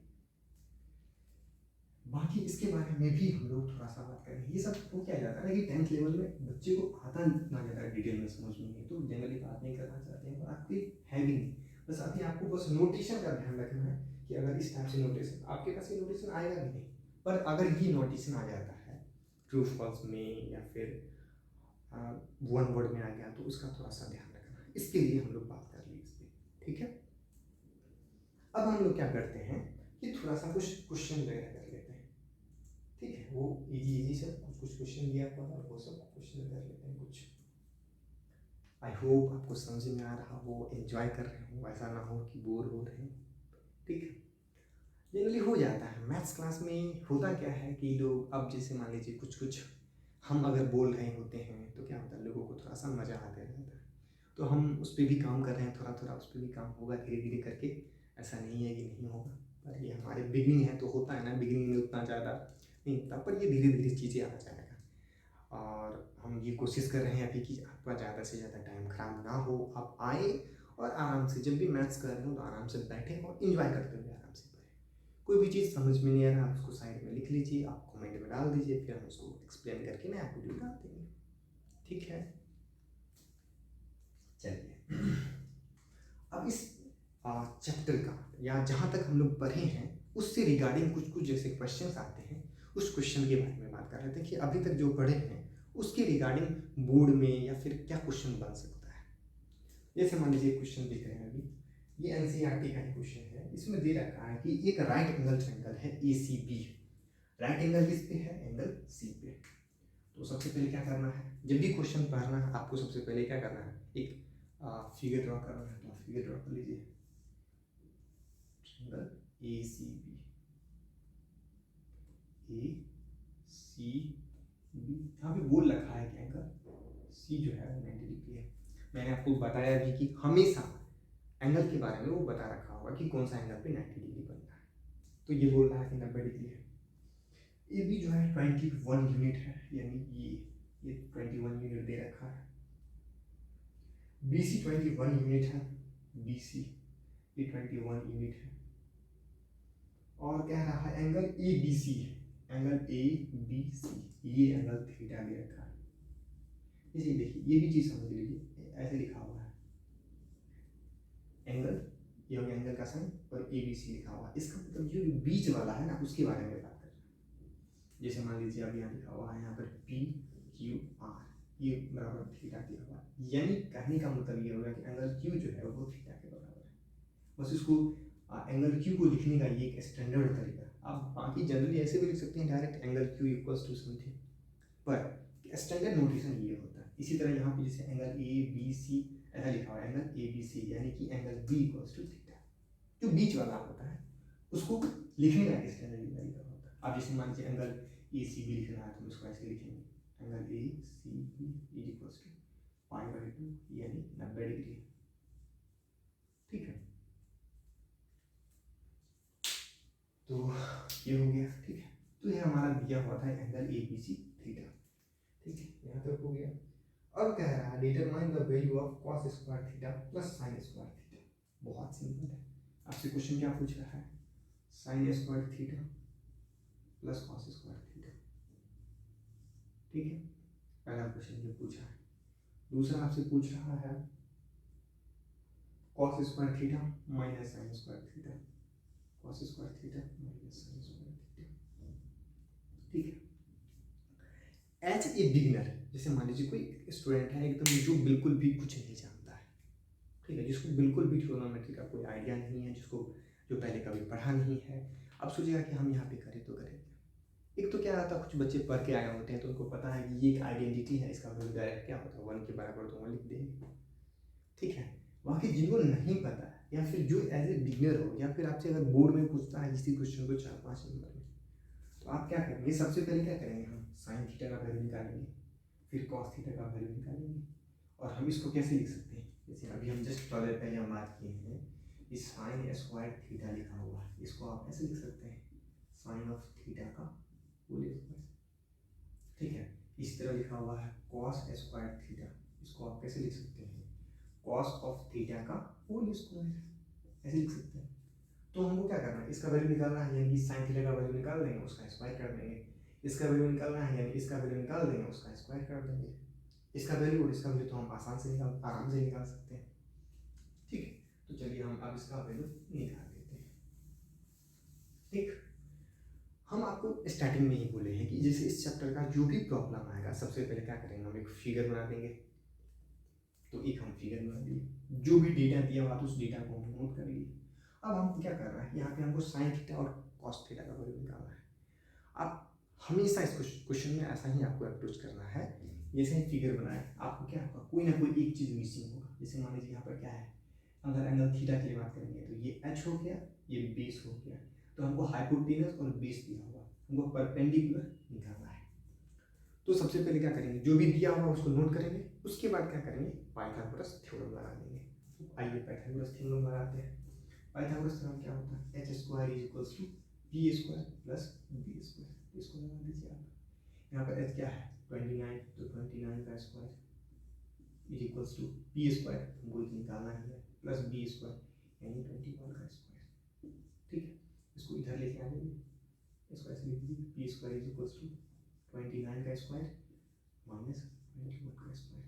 बाकी इसके बारे में भी हम लोग थोड़ा सा बात करेंगे। ये सब वो क्या जाता है ना कि 10th लेवल में बच्चे को आता ना ज़्यादा डिटेल में समझ में नहीं, तो जनरली बात नहीं करना चाहते हैं और आपकी है भी नहीं। बस अभी आपको बस नोटेशन का ध्यान रखना है कि अगर इस टाइप से नोटेशन आपके पास, ये नोटेशन आएगा भी नहीं, पर अगर ये नोटेशन आ जाता है ट्रू फॉल्स में या फिर 1 वर्ड में आ गया तो उसका थोड़ा सा ध्यान रखना है। इसके लिए हम लोग बात कर ली इस पर, ठीक है। अब हम लोग क्या करते हैं कि थोड़ा सा कुछ क्वेश्चन वगैरह कर लेते हैं, ठीक है। वो इजी सब कुछ क्वेश्चन दिया हुआ है, वो सब क्वेश्चन कर लेते हैं कुछ। आई होप आपको समझ में आ रहा हो, एंजॉय कर रहे हो, ऐसा ना हो कि बोर हो रहे हो, ठीक है। जनरली हो जाता है मैथ्स क्लास में। होता क्या है कि लोग, अब जैसे मान लीजिए कुछ हम अगर बोल रहे होते हैं तो क्या होता है, लोगों को थोड़ा सा मज़ा आते रहता है, तो हम उस पर भी काम कर रहे हैं, थोड़ा थोड़ा उस पर भी काम होगा धीरे धीरे करके, ऐसा नहीं है कि नहीं होगा, पर ये हमारे बिगनिंग है तो होता है ना, बिगनिंग में उतना ज़्यादा नहीं होता, पर ये धीरे धीरे चीज़ें आ जाएगा। और हम ये कोशिश कर रहे हैं अभी कि आपका ज़्यादा से ज़्यादा टाइम ख़राब ना हो, आप आए और आराम से जब भी मैथ्स कर रहे हो तो आराम से बैठें और इन्जॉय करते हुए आराम से पढ़ें। कोई भी चीज़ समझ में नहीं आ रहा आप उसको साइड में लिख लीजिए, आप कमेंट में डाल दीजिए, फिर हम उसको एक्सप्लेन करके नया वीडियो डाल देंगे, ठीक है। चलिए अब इस चैप्टर का या जहाँ तक हम लोग पढ़े हैं उससे रिगार्डिंग कुछ जैसे क्वेश्चंस आते हैं, उस क्वेश्चन के बारे में बात कर रहे थे कि अभी तक जो पढ़े हैं उसके रिगार्डिंग बोर्ड में या फिर क्या क्वेश्चन बन सकता है। जैसे मान लीजिए क्वेश्चन देख रहे हैं अभी, ये एनसीईआरटी का क्वेश्चन है, इसमें दे रखा है कि एक राइट एंगल ट्रायंगल है ACB, राइट एंगल किस पे है, एंगल C पे। तो सबसे पहले क्या करना है, जब भी क्वेश्चन पढ़ना है आपको सबसे पहले क्या करना है, एक फिगर ड्रॉ करना है, तो आप फिगर ड्रॉ कर लीजिए, ट्रायंगल ACB, यहाँ पे बोल रखा है कि एंगल C जो है 90 डिग्री है। मैंने आपको बताया भी कि हमेशा एंगल के बारे में वो बता रखा होगा कि कौन सा एंगल पे 90 डिग्री बनता है, तो ये बोल रहा है कि 90 डिग्री है। AB जो है 21 यूनिट है, यानी ये 21 यूनिट दे रखा है। BC 21 यूनिट है, BC ये 21 यूनिट है। और कह रहा है एंगल ABC है, एंगल ABC ये एंगल थीटा दे रखा है। इसी देखिए ये भी चीज़ समझ लीजिए, ऐसे लिखा हुआ है एंगल, ये हो गया एंगल का साइन, और ए बी सी लिखा हुआ है। इसका मतलब जो बीच वाला है ना उसके बारे में बात कर रहे हैं। जैसे मान लीजिए अब यहाँ लिखा हुआ है यहाँ पर पी क्यू आर, ये बराबर थीटा दिया हुआ है, यानी कहने का मतलब ये होगा कि एंगल क्यू जो है वो थीटा के बराबर है। बस इसको एंगल क्यू को लिखने का ये एक स्टैंडर्ड तरीका है। आप बाकी जनरली ऐसे भी लिख सकते हैं direct angle Q equals to something, पर स्टैंडर्ड नोटेशन ये होता है। इसी तरह यहाँ पे जैसे एंगल ए बी सी ऐसा लिखा हुआ है एंगल ए बी सी, यानी कि angle B equals to theta, जो बीच वाला होता है उसको लिखने का एक स्टैंडर्ड तरीका होता है। आप जैसे मान लीजिए एंगल ए सी बी लिखना है तो हम इसको ऐसे लिखेंगे angle A C B is equals to π/2 यानी 90 डिग्री, ठीक है। तो ये हो गया, ठीक है। तो ये हमारा दिया हुआ था angle A B C theta, ठीक है, यहाँ तक हो गया। अब कह रहा है determine the value of cos square theta plus sin square theta. बहुत सिंपल है, आपसे क्वेश्चन क्या पूछ रहा है, sin square theta plus cos square theta, ठीक है, पहला क्वेश्चन ये पूछा है। दूसरा आपसे पूछ रहा है cos square theta minus sin square theta, cos square theta minus sin square theta, ठीक है। एज ए बिगिनर, जैसे मान लीजिए कोई स्टूडेंट है एकदम जो बिल्कुल भी कुछ नहीं जानता है, ठीक है, जिसको बिल्कुल भी ट्रिग्नोमेट्री का कोई आइडिया नहीं है, जिसको जो पहले कभी पढ़ा नहीं है, अब सोचेगा कि हम यहाँ पे करें तो करें। एक तो क्या आता है, कुछ बच्चे पढ़ के आए होते हैं तो उनको पता है कि ये एक आइडेंटिटी है, इसका वैल्यू डायरेक्ट क्या होता है 1 के बराबर, तो 1 लिख देंगे, ठीक है। बाकी जिनको नहीं पता है या फिर जो एज ए बिगिनर हो, या फिर आपसे अगर बोर्ड में पूछता है इसी क्वेश्चन को 4-5 नंबर में, तो आप क्या करेंगे, सबसे पहले क्या करेंगे, हम साइन थीटा का वैल्यू निकालेंगे, फिर कॉस थीटा का वैल्यू निकालेंगे, और हम इसको कैसे लिख सकते हैं, जैसे अभी हम जस्ट थोड़ी देर पहले हम बात किए हैं, इस साइन स्क्वायर थीटा लिखा हुआ है, इसको आप ऐसे लिख सकते हैं साइन ऑफ थीटा का होल स्क्वायर, ठीक है। इस तरह लिखा हुआ है कॉस स्क्वायर थीटा, इसको आप कैसे लिख सकते हैं, कॉस ऑफ थीटा का होल स्क्वायर, ऐसे लिख सकते हैं। तो हमको क्या करना है, इसका वैल्यू निकालना है, यानी साइन थीटा का वैल्यू निकाल देंगे, उसका स्क्वायर कर देंगे, इसका वैल्यू निकालना है, यानी इसका वैल्यू निकाल देंगे, उसका स्क्वायर कर देंगे। इसका वैल्यू और इसका वैल्यू तो हम आराम से निकाल सकते हैं, ठीक है। तो चलिए हम अब इसका वैल्यू निकाल देते हैं, ठीक। हम आपको स्टार्टिंग में ही बोले हैं कि जैसे इस चैप्टर का जो भी प्रॉब्लम आएगा, सबसे पहले क्या करेंगे, हम एक फिगर बना देंगे। तो एक हम फिगर बना दिए, जो भी डेटा दिया हुआ उस डेटा को हम नोट कर लिए। अब हम क्या कर रहे हैं, यहाँ पे हमको साइन थीटा और कॉस थीटा का वैल्यू निकालना है। अब हमेशा इस क्वेश्चन में ऐसा ही आपको अप्रोच करना है, जैसे ही फिगर बनाए आपको क्या होगा, कोई ना कोई एक चीज़ मिसिंग होगा। जैसे मान लीजिए यहाँ पर क्या है, अगर एंगल थीटा की बात करेंगे तो ये एच हो गया, ये बेस हो गया, तो हमको हाइपोटेनस और बेस दिया हुआ, हमको परपेंडिकुलर निकालना है। तो सबसे पहले क्या करेंगे, जो भी दिया होगा उसको नोट करेंगे, उसके बाद क्या करेंगे, पाइथागोरस थ्योरम लगा देंगे। आइए पाइथागोरस थ्योरम लगाते हैं। पाइथागोरस थ्योरम क्या होता है, H square is equals to P square plus B square, इसको लगा दीजिए आप। यहाँ पर एच क्या है 29, तो 29 का square is equals to P square, हमको निकालना ही है, प्लस बी स्क्वायर यानी 21 का स्क्वायर, ठीक है। इसको इधर लेके आ जाइए, इसको ऐसे लिख दीजिए, P square is equals to 29 का स्क्वायर माइनस 21 का स्क्वायर।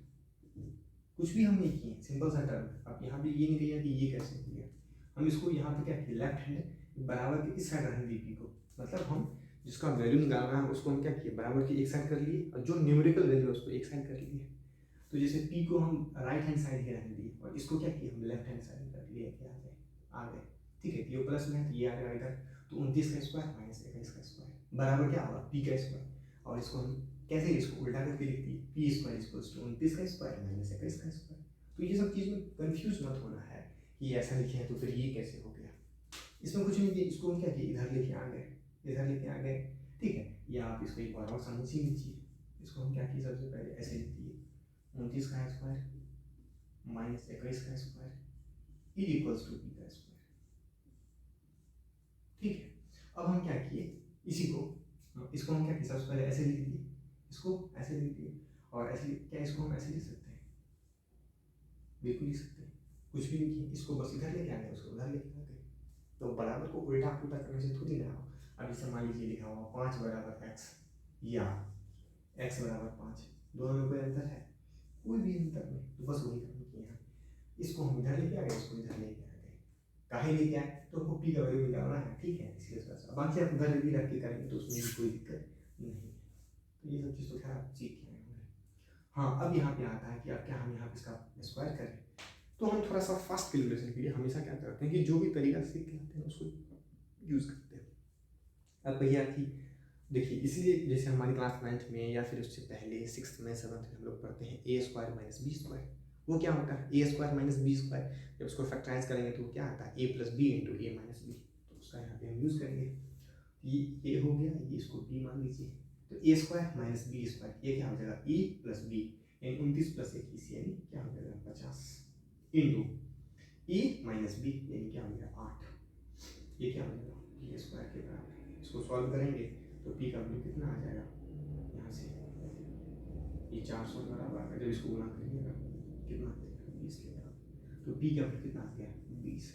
कुछ भी हम नहीं किए, सिंपल सा टर्म। अब यहाँ भी ये नहीं कहिए कि ये कैसे हो गया, हम इसको यहाँ पे क्या किए, लेफ्ट हैंड बराबर के इस साइड रहने दी पी को, मतलब हम जिसका वैल्यू निकालना है उसको हम क्या किए, बराबर के एक साइड कर लिए, और जो न्यूमेरिकल वैल्यू है उसको एक साइड कर लिए। तो जैसे पी को हम राइट हैंड साइड के रहने दिए, और इसको क्या किया, हम लेफ्ट हैंड साइड कर लिए, आ गए, ठीक है। ये प्लस में है तो ये आ गया इधर, तो 29 का स्क्वायर माइनस 21 का स्क्वायर बराबर क्या होगा, पी का स्क्वायर। और इसको हम कैसे, इसको उल्टा करके लिख दिए, पी स्क्वायर इक्वल्स टू 29 का स्क्वायर माइनस 21 का स्क्वायर। तो ये सब चीज़ में कंफ्यूज मत होना है कि ऐसा लिखे हैं तो फिर ये कैसे हो गया, इसमें कुछ नहीं किया, इसको हम क्या किए, इधर लेके आ गए, इधर लेके आ गए, ठीक है। या आप इसको एक बार और समझ ही लीजिए, इसको हम क्या किए, सबसे पहले ऐसे लिख दिए 29 का स्क्वायर माइनस 21 का square is equals to P का स्क्वायर, ठीक है। अब हम क्या किए, इसी को, इसको हम क्या किए, सबसे पहले ऐसे लिख दिए, इसको ऐसे लिख दिए, और ऐसे क्या, इसको हम ऐसे लिख सकते हैं, बिल्कुल लिख सकते हैं, कुछ भी लिखिए, इसको बस इधर लेके आ गए, उसको उधर लेके आ गए। तो बराबर को उल्टा पुल्टा करने से थोड़ी ना हो। अब इसे मान लीजिए लिखा हुआ 5 बराबर x, या x बराबर 5, दोनों में कोई अंतर है, कोई भी अंतर नहीं, तो बस वही काम किए हैं। इसको हम इधर लेके आ गए, इसको इधर लेके आ गए, काहे लेके आए, तो आपको पी का वैल्यू निकालना है, ठीक है, इसलिए थोड़ा बाकी आप उधर भी रख के करेंगे तो उसमें भी कोई दिक्कत नहीं है। तो ये सब चीज़ तो खैर आप सीख के आए होंगे। हाँ, अब यहाँ पे आता है कि अब क्या हम यहाँ पे इसका स्क्वायर करें, तो हम थोड़ा सा फास्ट कैलकुलेशन के लिए हमेशा क्या करते हैं कि जो भी तरीका सीख के आते हैं उसको यूज़ करते हैं। अब भैया कि देखिए, इसीलिए जैसे हमारी क्लास 9th में या फिर उससे पहले 6th में 7th में हम लोग पढ़ते हैं ए स्क्वायर माइनस बी स्क्वायर। वो क्या होता है, ए स्क्वायर माइनस बी स्क्वायर, जब उसको फैक्टराइज करेंगे तो क्या आता है, ए प्लस बी इंटू ए माइनस बी, तो उसका यहाँ पे हम यूज़ करेंगे। ये हो गया, ये इसको बी मान लीजिए, तो ए स्क्वायर माइनस बी स्क्वायर, ये क्या हो जाएगा, ई प्लस बी, यानी 29 प्लस 21 यानी क्या हो जाएगा 50, इंटू ई माइनस बी यानी क्या हो जाएगा 8, ये क्या हो जाएगा ए स्क्वायर के बराबर। इसको सॉल्व करेंगे तो पी का वैल्यू कितना आ जाएगा, यहाँ से ये 400 के बराबर है, जब इसको गुणा करिएगा कितना आ जाएगा 20 के बराबर, तो पी का वैल्यू कितना आ गया 20।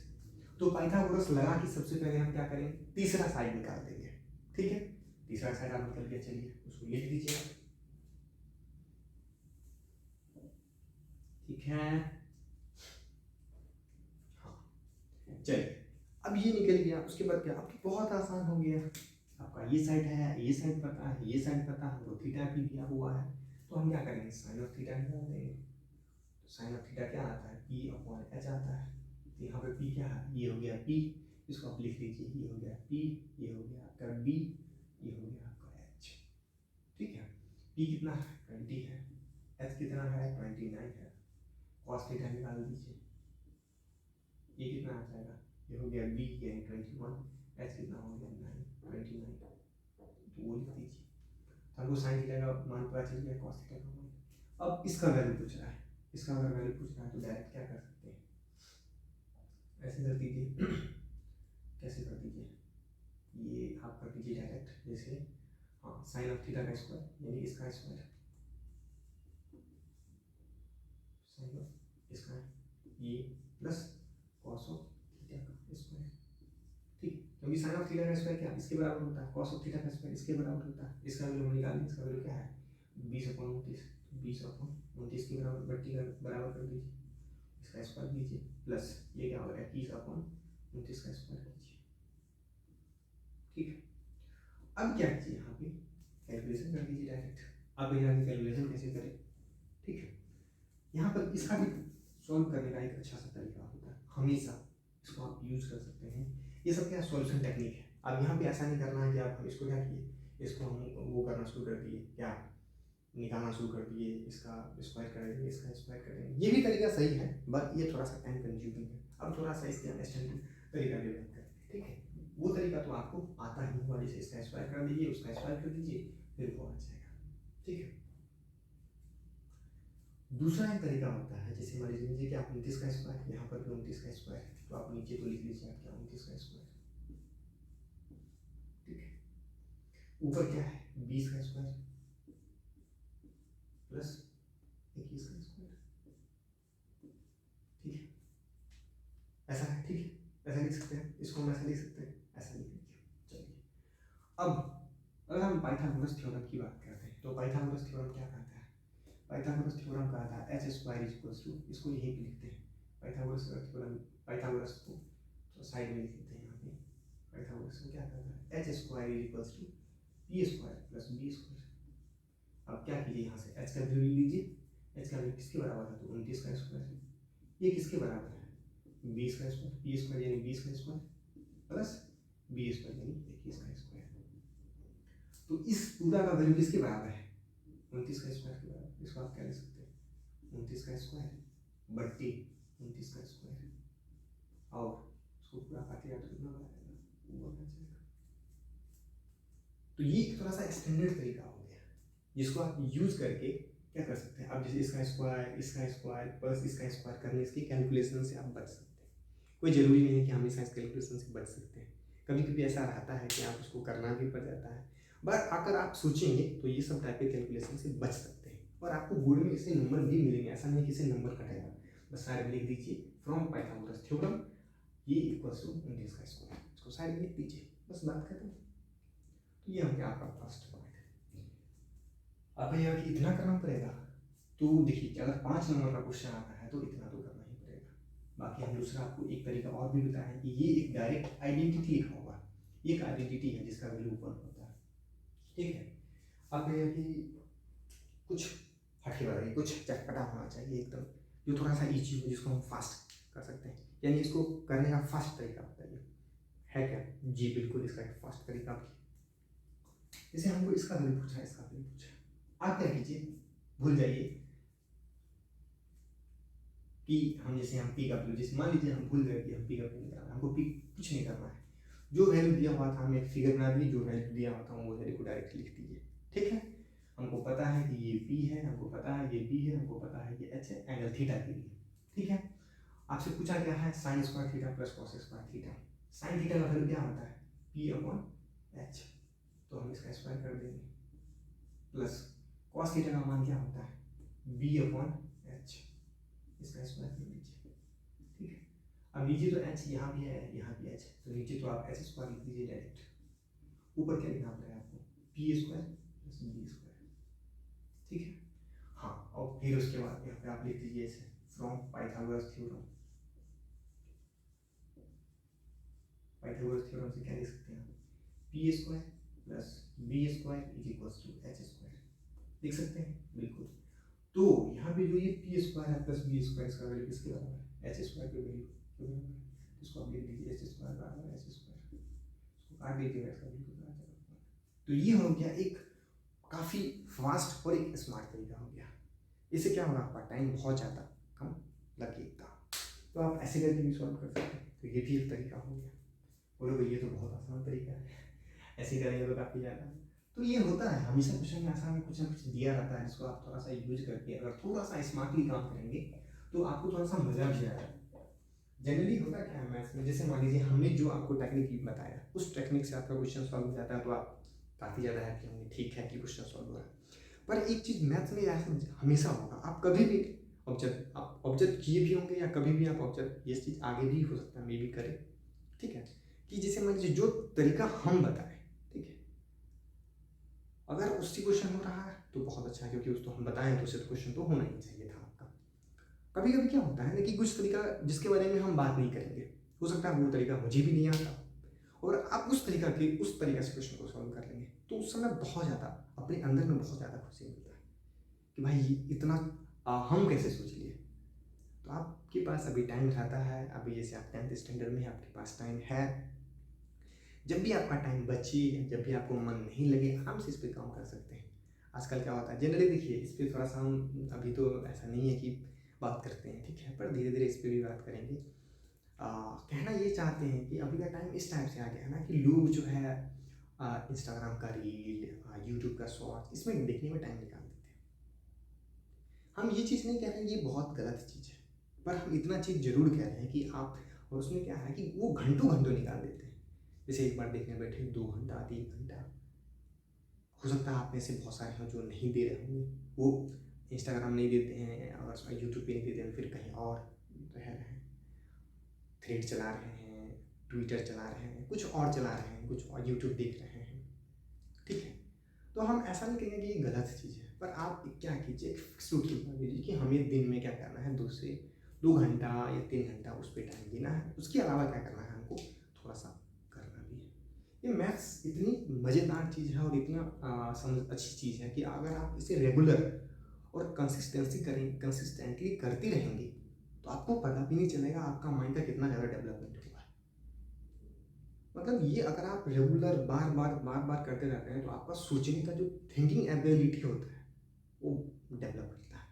तो पाइथागोरस लगा कि सबसे पहले हम क्या करेंगे, तीसरा साइड निकाल देंगे, ठीक है, तीसरा साइड आप निकल गया, चलिए उसको लिख दीजिए, ठीक है। हाँ चलिए, अब ये निकल गया, उसके बाद क्या, आपकी बहुत आसान हो गया, आपका ये साइड है, ये साइड पता है, ये साइड पता है, तो थीटा भी दिया हुआ है, तो हम क्या करेंगे साइन ऑफ थीटा निकाल देंगे। तो साइन ऑफ थीटा क्या आता है, पी अपॉन एच आता है, तो यहाँ पे पी क्या है, ये हो गया पी, इसको आप लिख लीजिए, ये हो गया पी, ये हो गया आपका बी, ये हो गया आपका एच, ठीक है। पी कितना है 20 है, एच कितना है 29 है, कॉस थीटा निकाल दीजिए, ये कितना आ जाएगा, ये हो गया बी यानी 21, एच कितना हो गया 9 29, तो वो लिख दीजिए। हमको साइन थीटा का मान पता चल गया, कॉस थीटा का मान। अब इसका वैल्यू पूछ रहा है, इसका अगर वैल्यू पूछ रहा है तो डायरेक्ट क्या कर सकते हैं, ऐसे कर दीजिए कैसे कर दीजिए, ये आप कर दीजिए डायरेक्ट, जैसे हाँ साइन ऑफ थीटा का स्क्वायर यानी इसका स्क्वायर, साइन ऑफ इसका ये प्लस कॉस ऑफ थीटा का स्क्वायर, ठीक, क्योंकि साइन ऑफ थीटा का स्क्वायर क्या इसके बराबर होता है, कॉस ऑफ थीटा का स्क्वायर इसके बराबर होता है, इसका वैल्यू निकालें, इसका वैल्यू क्या है 20/29, 20/29 के बराबर, बट्टी का बराबर कर दीजिए, इसका स्क्वायर कीजिए, प्लस ये क्या होगा 21/29 का स्क्वायर कीजिए, ठीक है। अब क्या कीजिए, यहाँ पे कैलकुलेशन कर दीजिए डायरेक्ट। अब यहाँ की कैलकुलेशन कैसे करें, ठीक है, यहाँ पर इसका भी सॉल्व करने का एक अच्छा सा तरीका होता है, हमेशा इसको आप यूज कर सकते हैं, ये सब क्या सॉल्यूशन टेक्निक है। अब यहाँ पे ऐसा नहीं करना है कि आप इसको क्या किए, इसको हम वो करना शुरू कर दिए, क्या निकालना शुरू कर दिए, इसका स्क्वायर करेंगे, इसका स्क्वायर करेंगे, ये भी तरीका सही है बट ये थोड़ा सा टाइम कंज्यूमिंग है। अब थोड़ा सा इसके अंडरस्टैंडिंग तरीका डेवलप करें, ठीक है, वो तरीका तो आपको आता ही होगा, जैसे इसका स्क्वायर कर दीजिए, उसका स्क्वायर कर दीजिए, फिर वो आ जाएगा, ठीक है। दूसरा एक तरीका होता है, जैसे मान लीजिए कि आप 29 का स्क्वायर, यहाँ पर भी 29 का स्क्वायर है, तो आप नीचे तो लिख लीजिए आप क्या 29 का स्क्वायर, ठीक है, ऊपर क्या है 20 का स्क्वायर प्लस 21 का स्क्वायर, ठीक है, ऐसा है, ठीक है, ऐसा लिख सकते हैं, इसको हम ऐसा लिख सकते हैं, ऐसा लिख लीजिए। चलिए, अब अगर हम पाइथागोरस थ्योरम की बात करते हैं, तो पाइथागोरस थ्योरम क्या कहता है, पाइथागोरस थ्योरम कहता है एच स्क्वायर इक्वल्स टू, इसको यहीं पे लिखते हैं पाइथागोरस थ्योरम, पाइथागोरस को तो साइड में लिख देते हैं, यहाँ पे पाइथागोरस को क्या कहता है H square equals to P square plus B square. अब क्या कीजिए, यहाँ से एच का वैल्यू लीजिए, एच का वैल्यू किसके बराबर है, तो 29 का स्क्वायर, ये किसके बराबर है 20 का स्क्वायर, पी स्क्वायर यानी 20 का स्क्वायर प्लस बी स्क्वायर यानी 21 का स्क्वायर, तो इस पूरा का वैल्यू किसके बराबर है 29 का स्क्वायर के बराबर, इसको आप क्या लिख सकते हैं 29 का स्क्वायर बट्टी 29 का स्क्वायर, और उसको पूरा काटिएगा तो कितना बना वो बन जाएगा। तो ये थोड़ा सा स्टैंडर्ड तरीका हो गया जिसको आप यूज करके क्या कर सकते हैं, अब जैसे इसका स्क्वायर प्लस इसका स्क्वायर करने इसकी कैलकुलेशन से आप बच सकते हैं। कोई ज़रूरी नहीं है कि हमेशा इस कैलकुलेशन से बच सकते हैं, कभी कभी ऐसा रहता है कि आप उसको करना भी पड़ जाता है, बट अगर आप सोचेंगे तो ये सब टाइप के कैलकुलेशन से बच सकते हैं और आपको बोर्ड में इससे नंबर भी मिलेंगे, ऐसा नहीं कि इससे नंबर कटेगा। बस साइड में लिख दीजिए फ्रॉम पाइथागोरस थ्योरम ये इक्वल्स टू 29 का स्क्वायर, इसको साइड में लिख दीजिए, बस बात खत्म। तो ये हो गया आपका फर्स्ट पॉइंट। अब भैया कि इतना करना पड़ेगा, तो देखिए कि अगर 5 नंबर का क्वेश्चन आता है तो इतना तो करना ही पड़ेगा। बाकी हम दूसरा आपको एक तरीका और भी बताएं कि ये एक डायरेक्ट आइडेंटिटी लिखा होगा, ये एक आइडेंटिटी है जिसका वैल्यू 1 होता है, ठीक है। आप ये कि कुछ हटके बताइए, कुछ चटपटा होना चाहिए एकदम, जो थोड़ा सा ईजी हो, जिसको हम फास्ट कर सकते हैं, यानी इसको करने का फास्ट तरीका बताइए, है क्या? जी बिल्कुल, इसका एक फास्ट तरीका आपकी, जैसे हमको इसका वैल्यू पूछा है, इसका वैल्यू पूछा है, आप क्या कीजिए, भूल जाइए कि हम जैसे हम पी का वैल्यू, जैसे मान लीजिए हम भूल गए कि हम पी का वैल्यू निकालना है, हमको पी कुछ नहीं करना है, जो वैल्यू दिया हुआ था हम एक फिगर बना दिए, जो वैल्यू दिया हुआ था वो वैल्यू को डायरेक्ट लिख दीजिए, ठीक है। हमको पता है कि ये पी है, हमको पता है ये बी है, हमको पता है ये एच है, एंगल थीटा के लिए, ठीक है। आपसे पूछा क्या है, sine square theta plus cos square theta, sine theta का वैल्यू क्या होता है, पी अपॉन एच, तो हम इसका स्क्वायर कर देंगे, प्लस कॉस थीटा का मान क्या होता है, बी अपॉन एच, इसका स्क्वायर कर लीजिए, ठीक है। अब नीचे तो एच यहाँ भी है, यहाँ भी एच, तो नीचे तो आप एच स्क्वायर लिख दीजिए डायरेक्ट, ऊपर क्या लिखना पड़ेगा आपको, P square plus B square, ठीक है। हाँ, और फिर उसके बाद यहाँ पे आप लिख दीजिए इसे from Pythagoras theorem, Pythagoras theorem से क्या लिख सकते हैं, P square plus B square is equals to H square, लिख सकते हैं बिल्कुल। तो यहाँ पे जो ये पी स्क्वायर है प्लस बी स्क्वायर, इसका वैल्यू किसके बराबर है, एच स्क्वायर के वैल्यू के बराबर है, इसको आप लिख दीजिए एच स्क्वायर बराबर एच स्क्वायर, इसको काट दीजिएगा, इसका वैल्यू कितना आ जाएगा। तो ये हो गया एक काफ़ी फास्ट और एक स्मार्ट तरीका हो गया, इससे क्या होगा, आपका टाइम बहुत ज़्यादा कम लगेगा, तो आप ऐसे करके भी सॉल्व कर सकते हैं। तो ये भी एक तरीका हो गया, बोलोगे ये तो बहुत आसान तरीका है, ऐसे करेंगे तो काफ़ी ज़्यादा। तो ये होता है हमेशा क्वेश्चन में आसान कुछ ना कुछ दिया रहता है, जिसको आप थोड़ा सा यूज करके अगर थोड़ा सा स्मार्टली काम करेंगे तो आपको थोड़ा सा मजा भी आएगा। जनरली होता क्या है मैथ्स में, जैसे मान लीजिए हमने जो आपको टेक्निक बताया उस टेक्निक से आपका क्वेश्चन सॉल्व हो जाता है तो आप काफ़ी ज़्यादा हैप्पी होंगे, ठीक है कि क्वेश्चन सॉल्व हो रहा है। पर एक चीज़ मैथ्स में ऐसा हमेशा होगा, आप कभी भी ऑब्जर्व किए भी होंगे या कभी भी आप ऑब्जर्व, ये चीज़ आगे भी हो सकता है मे भी करें, ठीक है, कि जैसे मान लीजिए जो तरीका हम बताएं, ठीक है, अगर उससे क्वेश्चन हो रहा है तो बहुत अच्छा है, क्योंकि उसको हम बताएं तो उससे तो क्वेश्चन तो होना ही चाहिए था आपका। कभी कभी क्या होता है ना कि कुछ तरीका जिसके बारे में हम बात नहीं करेंगे, हो सकता है वो तरीका मुझे भी नहीं आता और आप उस तरीका से क्वेश्चन को सॉल्व कर लेंगे, तो उस समय बहुत ज़्यादा अपने अंदर में बहुत ज़्यादा खुशी मिलता है कि भाई इतना हम कैसे सोच लिए। तो आपके पास अभी टाइम रहता है, अभी जैसे आप 10th स्टैंडर्ड में आपके पास टाइम है, जब भी आपका टाइम बचे, जब भी आपको मन नहीं लगे, आराम से इस पर काम कर सकते हैं। आजकल क्या होता है जनरली, देखिए इस पर थोड़ा सा हम अभी तो ऐसा नहीं है कि बात करते हैं, ठीक है, पर धीरे धीरे इस पर भी बात करेंगे। कहना ये चाहते हैं कि अभी का टाइम इस टाइप से आ गया है ना कि लोग जो है इंस्टाग्राम का रील, यूट्यूब का शॉर्ट, इसमें देखने में टाइम निकाल देते हैं। हम ये चीज़ नहीं कह रहे हैं ये बहुत गलत चीज़ है, पर हम इतना चीज़ जरूर कह रहे हैं कि आप, और उसमें क्या है कि वो घंटों घंटों निकाल देते हैं, जैसे एक बार देखने बैठे 2 घंटा 3 घंटा, हो सकता है आप में से बहुत सारे हैं जो नहीं दे रहे होंगे, वो इंस्टाग्राम नहीं देते हैं और यूट्यूब पे नहीं देते हैं, फिर कहीं और रह रहे हैं, थ्रेड चला रहे हैं, ट्विटर चला रहे हैं, कुछ और चला रहे हैं, कुछ और यूट्यूब देख रहे हैं, ठीक है। तो हम ऐसा नहीं कहेंगे कि ये गलत चीज़ है, पर आप क्या कीजिए, फिक्स रूटीन बना लीजिए कि हमें दिन में क्या करना है, 2 घंटा या 3 घंटा उस पर टाइम देना है, उसके अलावा क्या करना है हमको थोड़ा सा करना भी है। ये मैथ्स इतनी मज़ेदार चीज़ है और इतना समझ अच्छी चीज़ है कि अगर आप इसे रेगुलर और कंसिस्टेंटली करती रहेंगी तो आपको पता भी नहीं चलेगा आपका माइंड का कितना ज़्यादा डेवलपमेंट हुआ है। मतलब ये अगर आप रेगुलर बार बार करते रहते हैं तो आपका सोचने का जो थिंकिंग एबिलिटी होता है वो डेवलप होता है।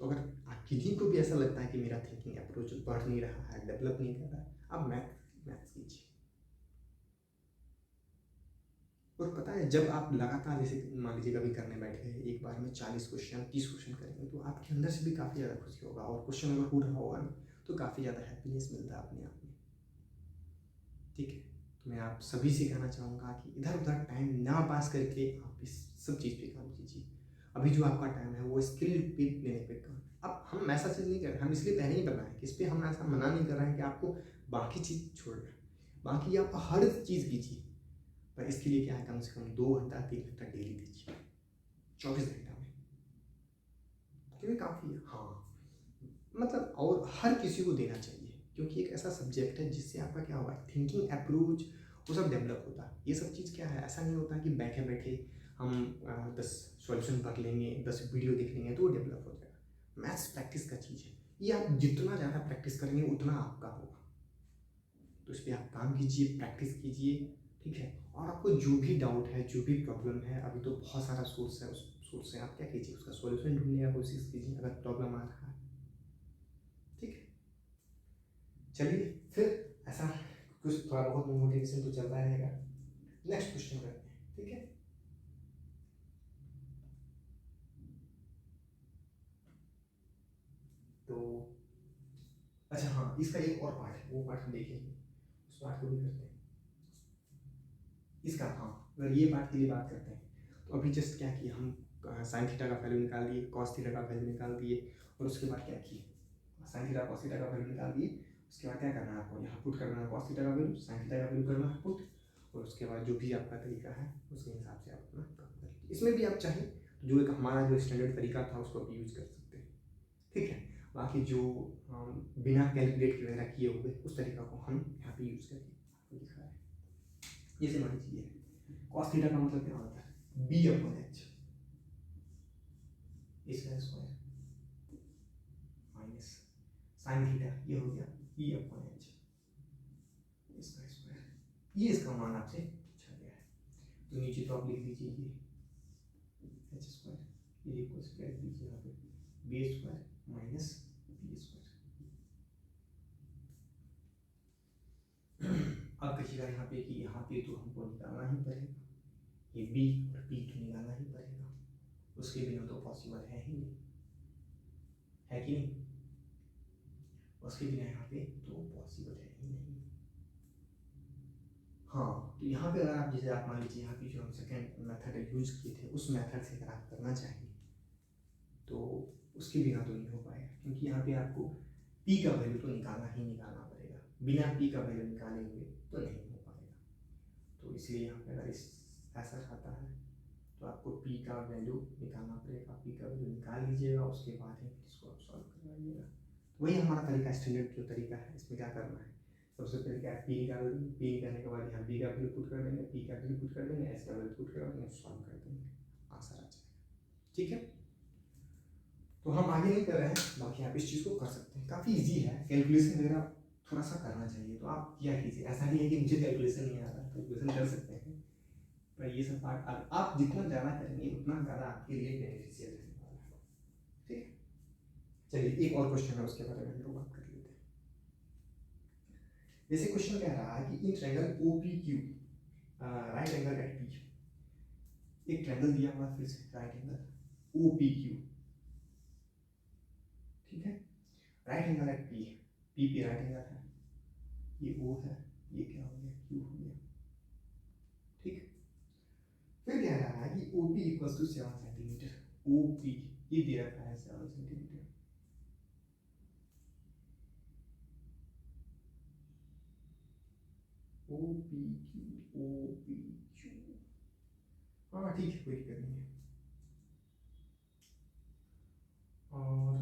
तो अगर आप किसी को भी ऐसा लगता है कि मेरा थिंकिंग अप्रोच बढ़ नहीं रहा है, डेवलप नहीं कर रहा है, आप मैथ्स कीजिए। और पता है जब आप लगातार, जैसे मान लीजिए कभी करने बैठ गए, एक बार में 40 क्वेश्चन 30 क्वेश्चन करेंगे तो आपके अंदर से भी काफ़ी ज़्यादा खुशी होगा, और क्वेश्चन अगर हो रहा होगा ना तो काफ़ी ज़्यादा हैप्पीनेस मिलता है अपने आप में, ठीक है। तो मैं आप सभी से कहना चाहूँगा कि इधर उधर टाइम ना पास करके आप इस सब चीज़ पे काम कीजिए। अभी जो आपका टाइम है वो स्किल पे लेने पे काम। अब हम ऐसा चीज़ नहीं कर रहे, हम इसलिए पहले ही बताएं कि इस पर हम ऐसा मना नहीं कर रहे हैं कि आपको बाकी चीज़ छोड़ रहे हैं, बाकी आप हर चीज़ कीजिए, पर इसके लिए क्या है, कम से कम 2 घंटा 3 घंटा डेली दीजिए 24 घंटा में। काफ़ी है। हाँ, मतलब और हर किसी को देना चाहिए, क्योंकि एक ऐसा सब्जेक्ट है जिससे आपका क्या होगा, थिंकिंग अप्रोच वो सब डेवलप होता है। ये सब चीज़ क्या है, ऐसा नहीं होता कि बैठे बैठे हम 10 सॉल्यूशन पढ़ लेंगे, 10 वीडियो देख लेंगे तो वो डेवलप हो जाएगा। मैथ्स प्रैक्टिस का चीज़ है, ये आप जितना ज़्यादा प्रैक्टिस करेंगे उतना आपका होगा। तो इस पर आप काम कीजिए, प्रैक्टिस कीजिए, ठीक है। और आपको जो भी डाउट है, जो भी प्रॉब्लम है, अभी तो बहुत सारा सोर्स है, उस सोर्स से आप क्या कीजिए, उसका सॉल्यूशन ढूंढने का कोशिश कीजिए अगर प्रॉब्लम आ रहा है, ठीक है। चलिए फिर ऐसा कुछ थोड़ा बहुत मोटिवेशन तो चलता रहेगा। नेक्स्ट क्वेश्चन करते हैं, ठीक है। तो अच्छा हाँ, इसका एक और पार्ट है, वो पार्ट हम देखेंगे, उस पार्ट को भी करते हैं। इसका हाँ, अगर ये पार्ट के लिए बात करते हैं तो अभी जस्ट क्या किया हम, साइन थीटा का वैल्यू निकाल दिए, कॉस थीटा का वैल्यू निकाल दिए, और उसके बाद क्या किए, साइन थीटा कॉस थीटा का वैल्यू निकाल दिए। उसके बाद क्या करना है आपको, यहाँ पुट करना है कॉस थीटा का वैल्यू, साइन थीटा का वैल्यू करना है पुट, और उसके बाद जो भी आपका तरीका है उसके हिसाब से आप अपना काम करें। इसमें भी आप चाहें तो जो एक हमारा जो स्टैंडर्ड तरीका था उसको आप यूज़ कर सकते हैं, ठीक है। बाकी जो बिना कैलकुलेट वगैरह किए हुए उस तरीका को हम यहाँ पे यूज़ करके दिखा रहे हैं। जैसे मान लीजिए कॉस थीटा का मतलब क्या होता है, बी अपॉन एच, इसका स्क्वायर माइनस साइन थीटा, ये हो गया बी अपॉन एच, इसका स्क्वायर, ये इसका मान आपसे पूछा गया है। तो नीचे तो आप लिख लीजिए ये एच स्क्वायर, ये इक्वल टू क्या लीजिए यहाँ पे B square minus B square. अब कहिएगा यहाँ पे कि यहाँ पे तो हमको निकालना ही पड़ेगा, ये बी और बी तो निकालना ही पड़ेगा, उसके बिना तो पॉसिबल है ही नहीं, है कि नहीं, उसके बिना यहाँ पे तो पॉसिबल है ही नहीं। हाँ, तो यहाँ पे अगर आप जैसे आप मान लीजिए यहाँ पे जो हम सेकेंड मेथड यूज किए थे उस मेथड से अगर आप करना चाहेंगे तो उसके बिना तो नहीं हो पाएगा, क्योंकि यहाँ पे आपको पी का वैल्यू तो निकालना ही निकालना पड़ेगा, बिना पी का वैल्यू निकाले हुए तो नहीं हो पाएगा। तो इसलिए यहाँ पे अगर इस ऐसा आता है तो आपको पी का वैल्यू निकालना पड़ेगा, पी का वैल्यू निकाल लीजिएगा, उसके बाद ही इसको आप सॉल्व करवाइएगा। वही हमारा तरीका, स्टैंडर्ड जो तरीका है, इसमें क्या करना है, सबसे पहले क्या पी निकाल देंगे, पी निकालने के बाद यहाँ बी का वैल्यू पुट कर देंगे, पी का वैल्यू पुट कर देंगे, एस का वैल्यू पुट कर देंगे, सॉल्व कर देंगे, आंसर आ जाएगा, ठीक है। तो हम आगे नहीं कर रहे हैं, बाकी आप इस चीज़ को कर सकते हैं, काफ़ी इजी है, कैलकुलेशन वगैरह थोड़ा सा करना चाहिए, तो आप क्या कीजिए, ऐसा नहीं है कि मुझे कैलकुलेशन नहीं आ रहा, कैलकुलेशन कर सकते हैं, पर ये सब पार्ट आप जितना ज़्यादा करेंगे उतना ज़्यादा आपके लिए बेनिफिशियल रहने वाला है, ठीक है। चलिए एक और क्वेश्चन है, उसके बारे में हम लोग बात कर लेते हैं। जैसे क्वेश्चन कह रहा है कि in triangle O P Q, right angle at P, एक ट्रायंगल दिया हुआ फिर से right angle O P Q, ठीक है, right angle at P, P पे राइट एंगल है, ये ओ है, ये क्या हो गया क्यू हो गया, ठीक। फिर कह रहा है कि O P equal to 7 centimetre, O P ये दे रखा है 7 centimetre, O P Q, O P Q, हाँ ठीक है, कोई दिक्कत नहीं है। और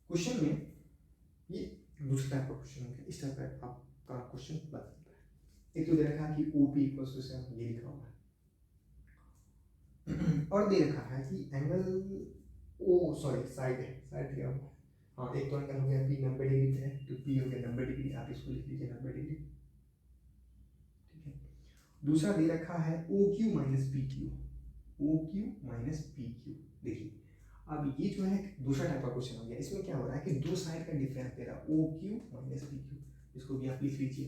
क्वेश्चन में ये दूसरा टाइप का क्वेश्चन है, इस टाइप का आपका क्वेश्चन बनता है। एक तो दे रखा है कि ओ पी इक्वल टू 7, ये लिखा हुआ है, और दे रखा है कि एंगल ओ सॉरी साइड है, साइड दिया हुआ है, हाँ एक तो एंगल हो गया पी 90 डिग्री है, तो पी हो गया 90 डिग्री, आप इसको लिख लीजिए 90 डिग्री, ठीक है। दूसरा दे रखा है O Q minus P Q, O Q minus P Q, देखिए अब ये जो है दूसरा टाइप का क्वेश्चन हो गया, इसमें क्या हो रहा है कि दो साइड का डिफरेंस दे रहा है O Q minus P Q, इसको भी आप लिख लीजिए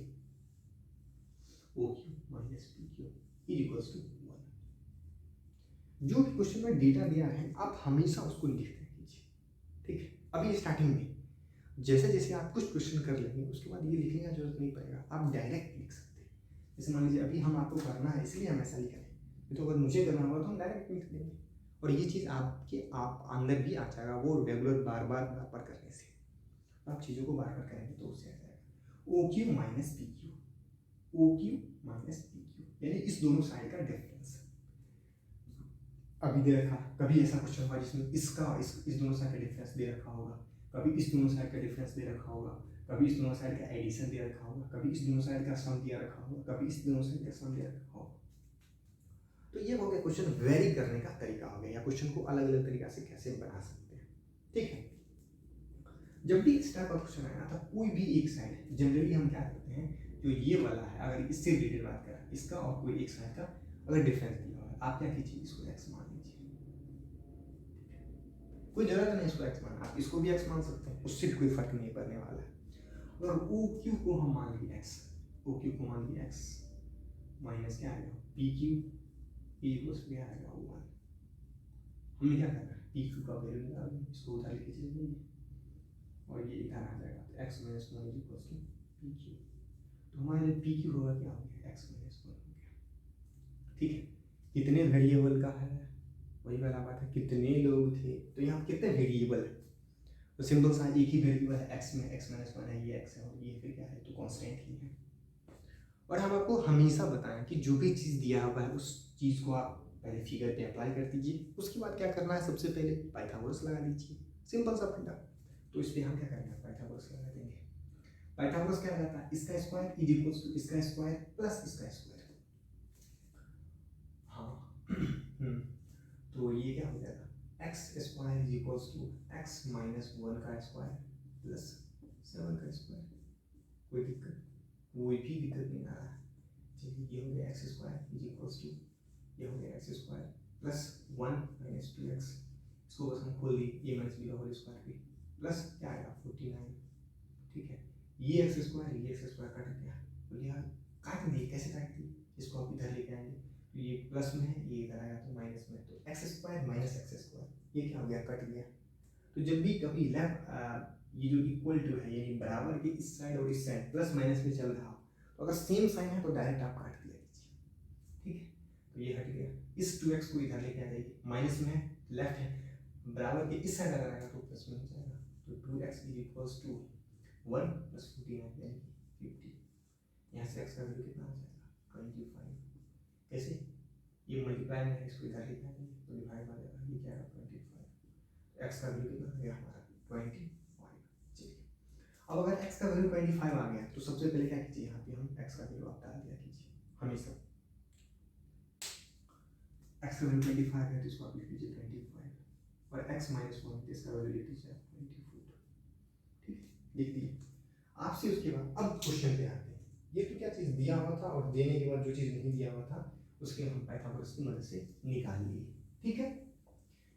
O Q minus P Q equals to 1। जो भी क्वेश्चन में डेटा दिया है आप हमेशा उसको लिखते कीजिए, ठीक है। अभी स्टार्टिंग में जैसे जैसे आप कुछ क्वेश्चन कर लेंगे उसके बाद ये लिखने का जरूरत नहीं पड़ेगा, आप डायरेक्ट लिख सकते हैं। जैसे मान लीजिए अभी हम आपको करना है इसलिए हम ऐसा लिख रहे हैं, तो अगर मुझे करना होगा तो हम डायरेक्ट लिख देंगे, और ये चीज़ आपके आप अंदर भी आ जाएगा, वो रेगुलर बार बार करने से आप चीज़ों को बार बार करेंगे तो उससे आ जाएगा O Q minus P Q, O Q minus P Q, यानी इस दोनों साइड का डिफरेंस, अभी दे रखा, कभी ऐसा क्वेश्चन हुआ जिसमें इसका इस दोनों साइड का डिफरेंस दे रखा होगा, कभी इस दोनों साइड का डिफरेंस दे रखा होगा, कभी इस दोनों साइड का एडिशन दे रखा होगा, कभी इस दोनों साइड का सम दिया रखा होगा, कभी इस दोनों साइड का सम दिया रखा होगा। तो ये हो गया क्वेश्चन वेरी करने का तरीका हो गया, या क्वेश्चन को अलग अलग तरीका से कैसे बना सकते हैं। ठीक है, जब भी इस टाइप का क्वेश्चन आया था कोई भी एक साइड, जनरली हम क्या करते हैं, जो ये वाला है अगर इससे रिलेटेड बात करें, इसका और कोई एक साइड का अगर डिफरेंस दिया हुआ है, आप क्या कीजिए, इसको एक्स मान लीजिए। कोई जरूरत नहीं इसको एक्स मानना, आप इसको भी एक्स मान सकते हैं, उससे भी कोई फर्क नहीं पड़ने वाला है। और ओ क्यू को हम मान लिए एक्स, ओ क्यू को मान लिए एक्स माइनस क्या आएगा पी क्यू, पी इक्वल्स क्या आएगा ओ वन। हमने क्या करना है, पी क्यू का वैल्यू निकालना, इसको उधर लेके चले जाइए और ये इधर आ जाएगा, तो x minus one equals to P Q. तो हमारे लिए पी क्यू होगा क्या हो गया, एक्स माइनस वन हो गया। ठीक है, कितने वेरिएबल का है, वही वाला बात है, कितने लोग थे, तो यहाँ कितने वेरिएबल है, तो सिंपल सा एक ही वेरिएबल है एक्स में, एक्स माइनस वन है, ये एक्स है और ये फिर क्या है, तो कांस्टेंट ही है। और हम आपको हमेशा बताएं कि जो भी चीज़ दिया हुआ है उस चीज़ को आप पहले फिगर पे अप्लाई कर दीजिए, उसके बाद क्या करना है, सबसे पहले पाइथागोरस लगा दीजिए, सिंपल सा फंडा। तो इसलिए हम क्या करेंगे, पाइथागोरस लगा देंगे। पाइथागोरस क्या कहता है, इसका स्क्वायर इज इक्वल्स टू इसका स्क्वायर प्लस इसका स्क्वायर। हाँ तो ये क्या हो जाएगा, x square is equals to x minus one का स्क्वायर प्लस सेवन का स्क्वायर। कोई दिक्कत, कोई भी दिक्कत नहीं आ रहा है। चलिए ये हो गया x square is equals to, ये हो गया x square plus one minus two x, इसको बस हम खोल दिए, ये माइनस बी का होल स्क्वायर भी प्लस क्या आएगा 49। ठीक है, ये एक्स स्क्वायर कट गया, तो ये काट दिए, कैसे काट दिए, इसको आप इधर लेके आएंगे, तो ये प्लस में है, ये इधर आया तो माइनस में, तो x square minus x square ये क्या हो गया, कट गया। तो जब भी कभी लेफ्ट ये जो इक्वल टू है यानी बराबर के इस साइड और इस साइड प्लस माइनस में चल रहा हो, तो अगर सेम साइन है तो डायरेक्ट आप काट दिया कीजिए। ठीक है, तो ये हट गया, इस 2x को इधर लेके आ जाइए, माइनस में है, लेफ्ट है, बराबर के इस साइड अगर आएगा तो प्लस में हो जाएगा, तो 2x is equals to 1 plus 49 यानी 50। यहाँ से x का वैल्यू कितना आ जाएगा 25। कैसे, ये मल्टीप्लाई में है, इसको इधर लेके आ जाइए तो डिवाइड हो जाएगा, ये क्या है 25, x का वैल्यू कितना आ गया हमारा 25। चलिए अब अगर x का वैल्यू 25 आ गया तो सबसे पहले क्या कीजिए, यहाँ पे हम x का वैल्यू आप डाल दिया कीजिए, हमेशा x का वैल्यू 25 है तो इसको आप लिख लीजिए 25 और x माइनस वन इसका वैल्यू लिख लीजिए 24। ठीक है, लिख दिए। आपसे उसके बाद अब क्वेश्चन पे आते हैं, ये तो क्या चीज़ दिया हुआ था और देने के बाद जो चीज़ नहीं दिया हुआ था उसके हम पाइथागोरस की मदद से निकाल लिए। ठीक है,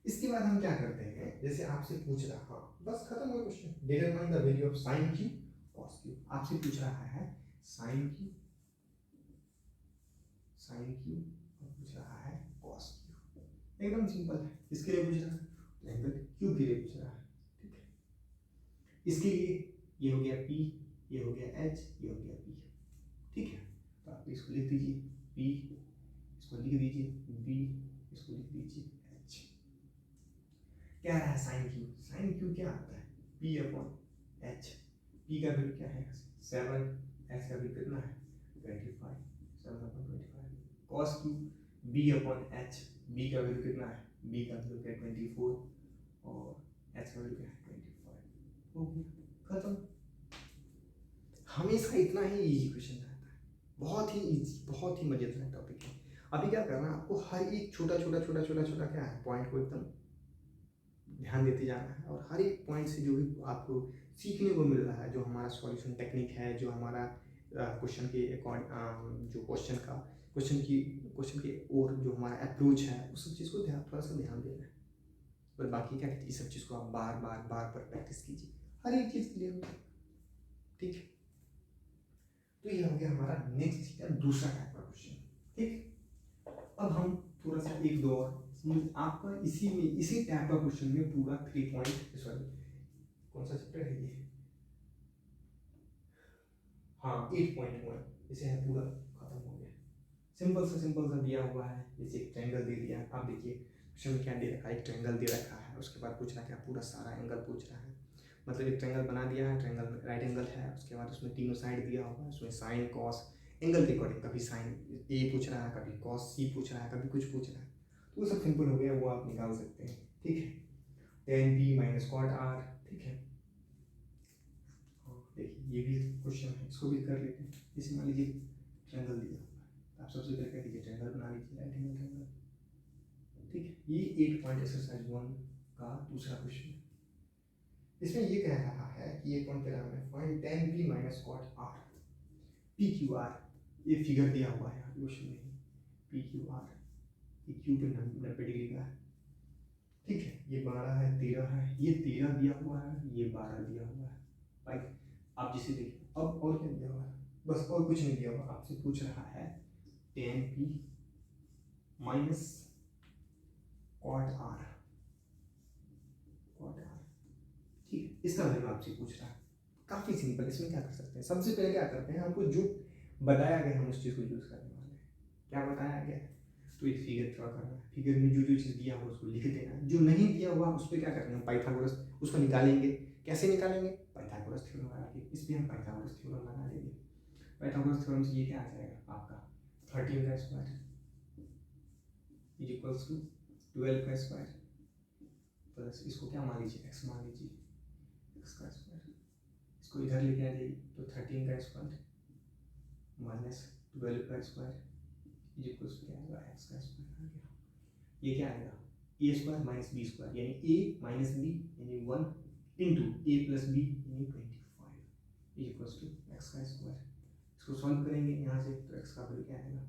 इसके बाद हम क्या करते हैं, जैसे आपसे पूछ रहा, हाँ बस खत्म हुआ question, determine the value of sine Q cos Q. आपसे पूछ रहा है साइन क्यू और पूछ रहा है कॉस क्यू, एकदम सिंपल है। इसके लिए पूछ रहा है एंगल क्यू के लिए पूछ रहा है। ठीक है, इसके लिए ये हो गया P, ये हो गया H, ये हो गया P। ठीक है, तो आप इसको लिख दीजिए P, इसको लिख दीजिए B, इसको लिख दीजिए H। क्या रहा है साइन क्यू क्या आता है P अपॉन H। P का वैल्यू क्या है 7, H का वैल्यू कितना है 25, 7 upon 25। Cos Q B upon H, B का वैल्यू कितना है, B का वैल्यू क्या 24 और H का वैल्यू क्या है 25। हो गया, खत्म। हमेशा इतना ही इजी क्वेश्चन रहता है, बहुत ही इजी, बहुत ही मजेदार टॉपिक है। अभी क्या करना है आपको, हर एक छोटा क्या है पॉइंट को एकदम ध्यान देते जाना है और हर एक पॉइंट से जो भी आपको सीखने को मिल रहा है, जो हमारा सॉल्यूशन टेक्निक है, जो हमारा क्वेश्चन के अकॉर्डिंग जो क्वेश्चन के और जो हमारा अप्रोच है उस सब चीज़ को थोड़ा सा ध्यान देना है। और बाकी क्या कहते हैं, इस सब चीज़ को आप बार बार प्रैक्टिस कीजिए हर एक चीज़ के लिए। ठीक है, तो ये हो गया हमारा नेक्स्ट दूसरा टाइप का क्वेश्चन। ठीक, अब हम थोड़ा सा एक दो और आपका इसी टाइप का क्वेश्चन में पूरा 3 पॉइंट, सॉरी कौन सा चैप्टर है ये, हाँ 8.1, इसे है पूरा खत्म हो गया। सिंपल सा दिया हुआ है, जैसे एक ट्रायंगल दे दिया, आप देखिए क्वेश्चन में क्या दे रखा है, एक ट्रायंगल दे रखा है, उसके बाद पूछ रहा है क्या, पूरा सारा एंगल पूछ रहा है, मतलब एक ट्रायंगल बना दिया है, ट्रायंगल राइट एंगल है, उसके बाद उसमें तीनों साइड दिया हुआ है, उसमें साइन कॉस एंगल के अकॉर्डिंग, कभी साइन ए पूछ रहा है, कभी कॉस सी पूछ रहा है, कभी कुछ पूछ रहा है। तो वो सब सिंपल हो गया, वो आप निकाल सकते हैं, ठीक है। tan p minus cot r, ठीक है। देखिए ये भी क्वेश्चन है, इसको भी कर लेते हैं। जैसे मान लीजिए ट्रायंगल दिया हुआ है, आप सबसे पहले क्या कीजिए, ट्रायंगल बना लीजिए, राइट एंगल ट्रायंगल, ठीक है। ये 8 पॉइंट एक्सरसाइज 1 का दूसरा क्वेश्चन है। इसमें ये कह रहा है कि ये कौन कह रहा है, find tan p minus cot r, p q r, ये फिगर दिया हुआ है यहाँ क्वेश्चन में, p q r, ये q पे 90 डिग्री का है, ठीक है। ये 12 है, 13 है, ये 13 दिया हुआ है, ये 12 दिया हुआ है, राइट। आप जिसे देखिए, अब और क्या दिया हुआ है, बस और कुछ नहीं दिया हुआ, आपसे पूछ रहा है tan p minus cot r, ठीक है। इसका वैल्यू आपसे पूछ रहा है, काफ़ी सिंपल। इसमें क्या कर सकते हैं, सबसे पहले क्या करते हैं, हमको जो बताया गया हम उस चीज़ को यूज़ करने वाले हैं। क्या बताया गया है, तो एक फिगर ड्रा करना है, फिगर में जो जो चीज़ दिया हुआ उसको लिख देना है, जो नहीं दिया हुआ उस पर क्या करना है, पाइथागोरस उसको निकालेंगे। कैसे निकालेंगे, पाइथागोरस थ्योरम लगा के, इस पर हम पाइथागोरस थ्योरम लगा लेंगे। पाइथागोरस थ्योरम से ये क्या आ जाएगा आपका, 13 का स्क्वायर इज इक्वल्स टू 12 का स्क्वायर प्लस इसको क्या मान लीजिए, x मान लीजिए, x का स्क्वायर, इसको इधर लेके आ जाइए तो 13 का स्क्वायर माइनस 12 का स्क्वायर इज इक्वल्स टू क्या आएगा, x का स्क्वायर आ गया। ये क्या आएगा, a square minus b square, यानी a माइनस b यानी 1 इंटू a प्लस b यानी 25 इज इक्वल्स टू x का स्क्वायर। इसको सॉल्व करेंगे यहाँ से, तो x का वैल्यू क्या आएगा,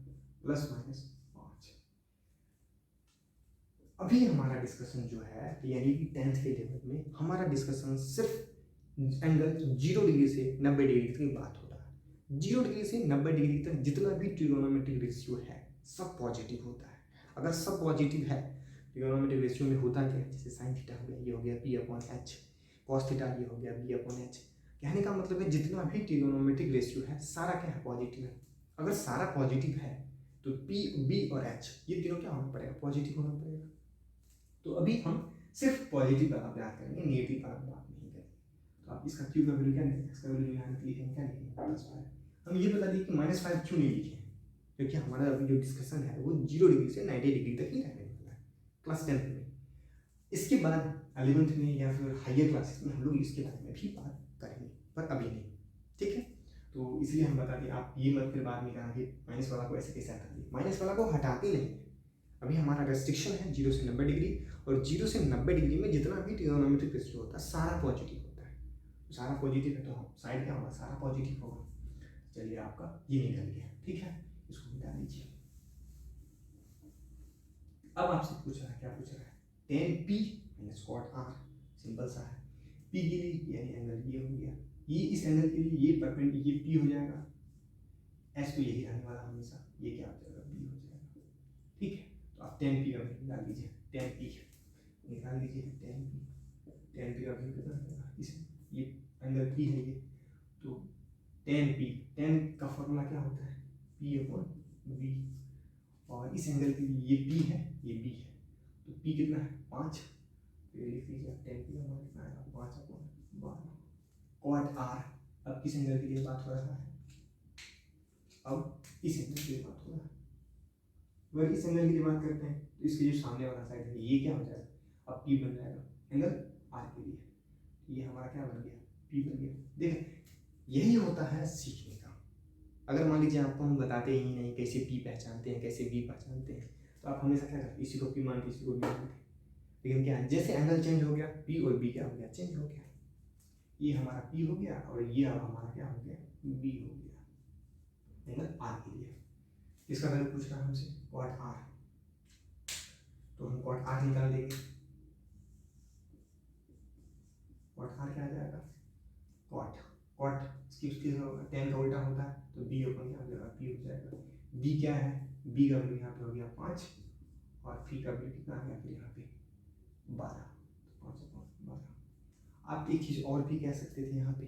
प्लस माइनस 5। अभी हमारा डिस्कशन जो है, यानी कि 10th के लेवल में हमारा डिस्कशन सिर्फ एंगल 0 डिग्री से 90 डिग्री तक की बात हो रहा है। 0 डिग्री से 90 डिग्री तक जितना भी ट्रिगोनोमेट्रिक रेशियो है सब पॉजिटिव होता है। अगर सब पॉजिटिव है, ट्रिगोनोमेट्रिक रेशियो में होता क्या है, जैसे साइन थीटा हो गया, ये हो गया p upon h, cos theta ये हो गया b अपॉन h। कहने का मतलब है जितना भी ट्रिगोनोमेट्रिक रेशियो है सारा क्या है, पॉजिटिव है। अगर सारा पॉजिटिव है तो p, b और h ये तीनों क्या होना पड़ेगा, पॉजिटिव होना पड़ेगा। तो अभी हम सिर्फ पॉजिटिव का बात करेंगे, नेगेटिव का बात नहीं करेंगे। तो आप इसका क्यू का वैल्यू क्या लिखेंगे, इसका वैल्यू यहाँ लिखेंगे, क्या लिखेंगे, -5। हम ये बता दिए कि -5 क्यों नहीं लिखे, क्योंकि हमारा अभी जो डिस्कशन है वो 0 डिग्री से 90 डिग्री तक ही रहने वाला है क्लास 10th में। इसके बाद 11th में या फिर हायर क्लासेस में हम लोग इसके बारे में भी बात करेंगे, पर अभी नहीं, ठीक है। तो इसलिए हम बता दें, आप ये मत फिर बाद में कहना कि माइनस वाला को ऐसे कैसे हटा दिए, माइनस वाला को हटाते नहीं। अभी हमारा रेस्ट्रिक्शन है 0 से 90 डिग्री, और 0 से 90 डिग्री में जितना भी ट्रिगोनोमेट्रिक रेशियो होता है सारा पॉजिटिव होता है। तो सारा पॉजिटिव है तो हम साइड क्या होगा, सारा पॉजिटिव होगा। चलिए आपका ये निकल गया, ठीक है, इसको मिटा लीजिए। अब आपसे पूछ रहा है, क्या पूछ रहा है, tan p minus cot r, simple सा है। p के लिए यानी एंगल ये हो गया, ये इस एंगल के लिए ये परपेंडिकुलर ये p हो जाएगा, s तो यही रहने वाला हमेशा, ये क्या हो जाएगा, b हो जाएगा, ठीक है। तो आप tan p का वैल्यू निकाल लीजिए, tan p निकाल लीजिए, tan p का वैल्यू कितना होगा, इस ये एंगल p है ये, तो tan p, tan का फॉर्मूला क्या होता है, p अपॉन v, और इस एंगल के लिए ये p है ये b है, तो p कितना है 5, तो ये लिख लीजिए tan p हमारा कितना आएगा 5 अपॉन 12 कॉट r। अब किस एंगल के लिए बात हो रहा है, अब इस एंगल के लिए बात हो रहा है। अगर इस एंगल की बात करते हैं तो इसके जो सामने वाला साइड है ये क्या हो जाएगा, अब p बन जाएगा एंगल r के लिए, ये हमारा क्या बन गया, p बन गया। देखिए यही होता है सीखने का। अगर मान लीजिए आपको हम बताते ही नहीं कैसे p पहचानते हैं, कैसे v पहचानते हैं, तो आप हमेशा क्या करते, इसी को p मानते, इसी को v मानते। लेकिन क्या है, जैसे एंगल चेंज हो गया p और b क्या हो गया, चेंज हो गया, ये हमारा p हो गया और ये अब हमारा क्या हो गया, b हो गया एंगल r के लिए। इसका वैल्यू पूछ रहा है हमसे कॉट r, तो हम कॉट r निकाल देंगे। कॉट r क्या आ जाएगा, कॉट कॉट इसकी tan का उल्टा होता है, तो b अपन क्या हो जाएगा, p हो जाएगा। b क्या है, b का वैल्यू यहाँ पे हो गया 5 और p का वैल्यू कितना आ गया फिर यहाँ पे 12, तो 5/12। आप एक चीज़ और भी कह सकते थे यहाँ पे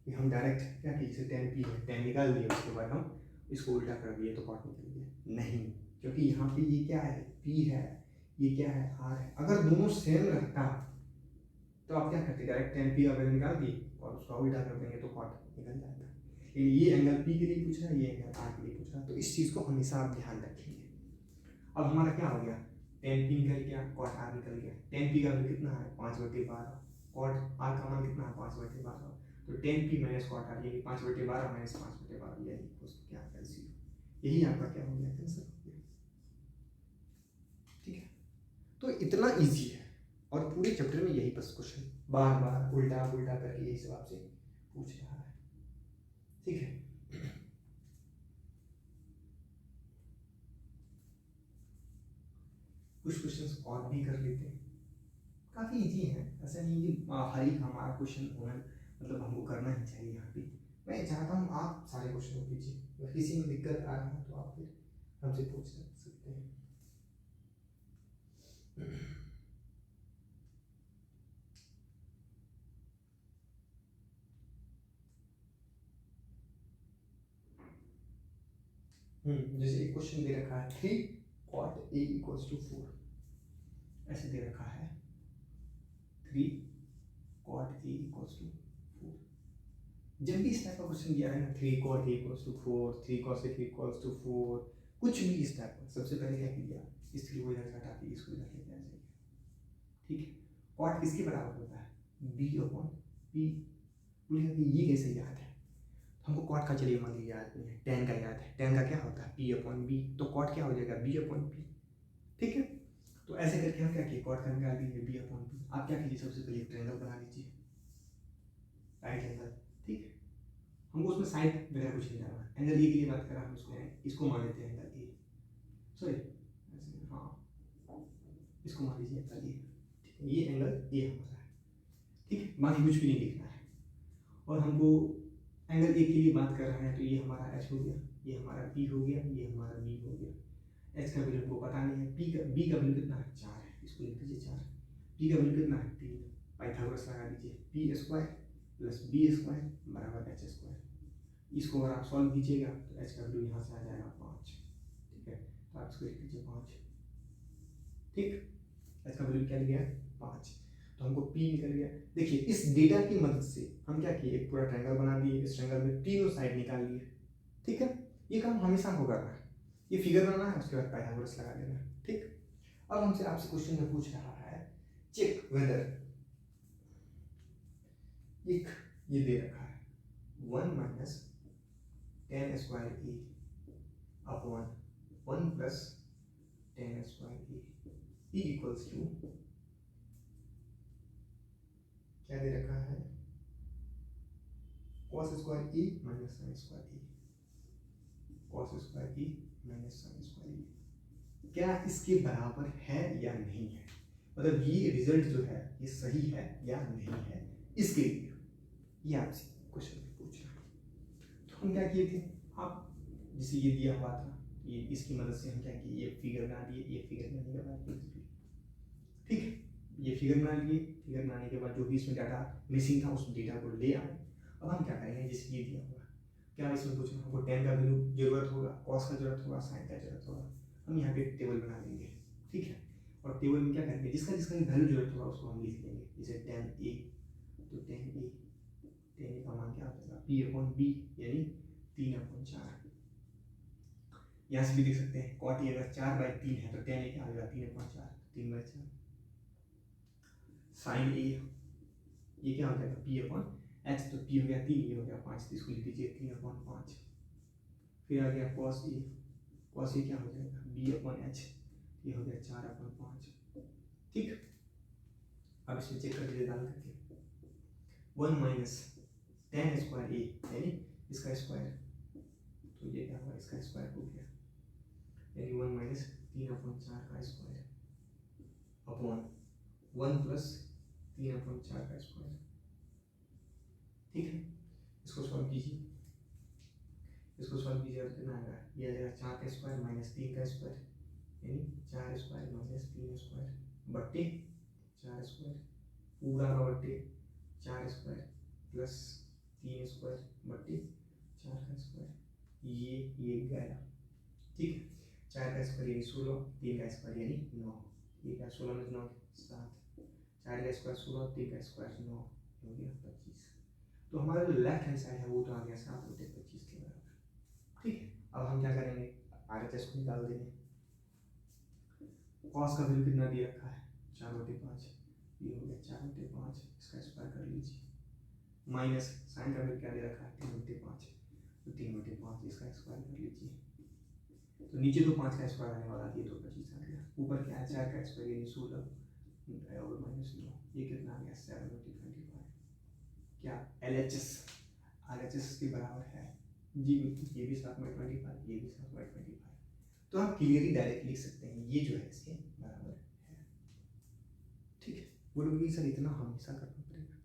कि हम डायरेक्ट क्या कि जैसे tan p है, tan निकाल दिए, उसके बाद हम इसको उल्टा कर दिए तो कॉट निकल गया, नहीं, क्योंकि यहाँ पे ये क्या है, p है, ये क्या है, r है। अगर दोनों सेम रहता तो आप क्या करते, डायरेक्ट tan p का वैल्यू निकाल दिए और उसका उल्टा कर देंगे तो कॉट निकल जाता। लेकिन ये एंगल p के लिए पूछ रहा है, ये एंगल r के लिए पूछ रहा है, तो इस चीज़ को हमेशा आप ध्यान रखेंगे। अब हमारा क्या हो गया, टेन पी निकल गया, कॉट आर निकल गया। टेन पी का वैल्यू कितना है 5/12, कॉट आर का मान कितना है 5/12, तो tan P minus cot R यानी 5/12 माइनस 5/12 यानी क्या है 0। यही आपका क्या हो गया आंसर हो गया। ठीक है, तो इतना इजी है और पूरे चैप्टर में यही बस क्वेश्चन बार बार उल्टा उल्टा करके यही सब आपसे पूछ रहा है। ठीक है, कुछ क्वेश्चंस और भी कर लेते हैं, काफ़ी इजी है, ऐसा नहीं कि हर एक हमारा क्वेश्चन होना मतलब हमको करना ही चाहिए। यहाँ पे मैं चाहता हूँ आप सारे क्वेश्चन को कीजिए, अगर किसी में दिक्कत आ रहा है तो आप फिर हमसे पूछ सकते हैं। जैसे एक क्वेश्चन दे रखा है 3 cot a = 4, ऐसे दे रखा है 3 cot a = 4। जब भी इस टाइप का क्वेश्चन दिया है ना 3 cot a = 4, 3 cos a = 4, कुछ भी इस टाइप का, सबसे पहले क्या किया, इस 3 को इधर से हटा के इसको इधर लेके आ जाइए। ठीक है, कॉट किसके बराबर होता है b/p। बोलिएगा कि ये कैसे याद है, हमको कॉट का चलिए मान लीजिए याद नहीं है, टेन का याद है, टेन का क्या होता है p/b, तो कॉट क्या हो जाएगा b/p। ठीक है, तो ऐसे करके हम क्या किए, कॉट का निकाल दीजिए b/p। आप क्या कीजिए, सबसे पहले ट्रायंगल बना लीजिए, राइट एंगल। ठीक है, हमको उसमें साइड वगैरह कुछ नहीं डालना, एंगल ए के लिए बात कर रहा हम इसको मान लेते हैं एंगल ए, सॉरी हाँ इसको मान लीजिए एंगल ए। ठीक है, ये एंगल ए हमारा है। ठीक है, बाकी कुछ भी नहीं लिखना है। और हमको एंगल ए के लिए बात कर रहे हैं तो ये हमारा एच हो गया, ये हमारा पी हो गया, ये हमारा बी हो गया। एच का वैल्यू हमको पता नहीं है, बी का वैल्यू कितना है 4 है, इसको लिख दीजिए 4। पी का वैल्यू कितना है 3, पाइथागोरस लगा दीजिए, p² + b² = h²। इसको अगर आप सॉल्व कीजिएगा तो एच का वैल्यू यहाँ से आ जाएगा 5। ठीक है, तो आप इसको लिख लीजिए 5। ठीक, एच का वैल्यू क्या लिया 5, तो हमको p निकल गया। देखिए इस डेटा की मदद से हम क्या किए, एक पूरा ट्रायंगल बना दिए, इस ट्रायंगल में तीनों साइड निकाल लिए। ठीक है, ये काम हमेशा को करना है, ये फिगर बनाना है, उसके बाद पाइथागोरस लगा देना है। ठीक, अब हमसे आपसे क्वेश्चन में पूछ रहा है चेक वेदर, एक ये दे रखा है 1 - tan² a upon 1 + tan² a equals to क्या दे रखा है cos² a - sin² a, cos² a - sin² a, क्या इसके बराबर है या नहीं है, मतलब ये रिजल्ट जो है ये सही है या नहीं है, इसके लिए ये आपसे क्वेश्चन पूछ रहा है। तो हम क्या किए थे, आप जिसे ये दिया हुआ था, ये इसकी मदद से हम क्या किए, ये फिगर बना दिए, ये फिगर बनाने के बाद ठीक है, ये फिगर बना लिए, फिगर बनाने के बाद जो भी इसमें डाटा मिसिंग था उस डेटा को ले आए। अब हम क्या करेंगे, जैसे ये दिया हुआ क्या इसमें पूछ रहा है, हमको tan का वैल्यू जरूरत होगा, cos का जरूरत होगा, sin का जरूरत होगा, हम यहाँ पे एक टेबल बना लेंगे। ठीक है, और टेबल में क्या करेंगे, जिसका जिसका वैल्यू जरूरत होगा उसको हम लिख लेंगे, जैसे tan a, तो tan a का मान क्या होगा p/b यानी 3/4। यहाँ से भी देख सकते हैं cot a अगर 4/3 है तो tan a क्या आ जाएगा 3/4, 3/4। sin a ये क्या हो जाएगा p/h, तो p हो गया 3, ये हो गया 5, तो इसको लिख दीजिए 3/5। फिर आ गया cos a क्या हो जाएगा b/h, ये हो गया 4/5। ठीक, अब इसमें चेक कर लीजिए डाल करके 1 - tan² a यानी इसका स्क्वायर, तो ये क्या हुआ इसका स्क्वायर हो गया, यानी 1 - 3/4 का स्क्वायर अपॉन 1 + 3/4 का स्क्वायर। ठीक है, इसको सॉल्व कीजिए, इसको सॉल्व कीजिए तो कितना आएगा, ये आ जाएगा 4 का स्क्वायर - 3 का स्क्वायर, यानी 4² - 3² बट्टे 4² पूरा का बट्टे 4² + 3² बट्टे 4 का स्क्वायर, ये गया। ठीक है, 4 का स्क्वायर यानी 16, 3 का स्क्वायर यानी 9, ये क्या 16 में 9 7, 4 का स्क्वायर 16, 3 का स्क्वायर 9, हो गया 25। तो हमारा जो लेफ्ट हैंड साइड है वो तो आ गया 7/25 के बराबर। ठीक है, अब हम क्या करेंगे, RHS को निकाल देंगे, कॉस का वैल्यू कितना दिया रखा है 4/5, ये हो गया 4/5, इसका स्क्वायर कर लीजिए। माइनस साइन का वैल्यू क्या दे रखा है 3/5, तो 3/5 इसका स्क्वायर कर लीजिए। तो नीचे तो 5 का स्क्वायर आने वाला, ये तो 25 आ गया। ऊपर क्या है 4 का स्क्वायर यानी 16 और -9, ये कितना आ गया 7/25। क्या LHS RHS के बराबर है जी, ये भी 7/25, ये भी 7/25। तो हम क्लियरली डायरेक्ट लिख सकते हैं ये जो है इसके बराबर है। ठीक है, बोलोगे सर इतना हमेशा करना पड़ेगा?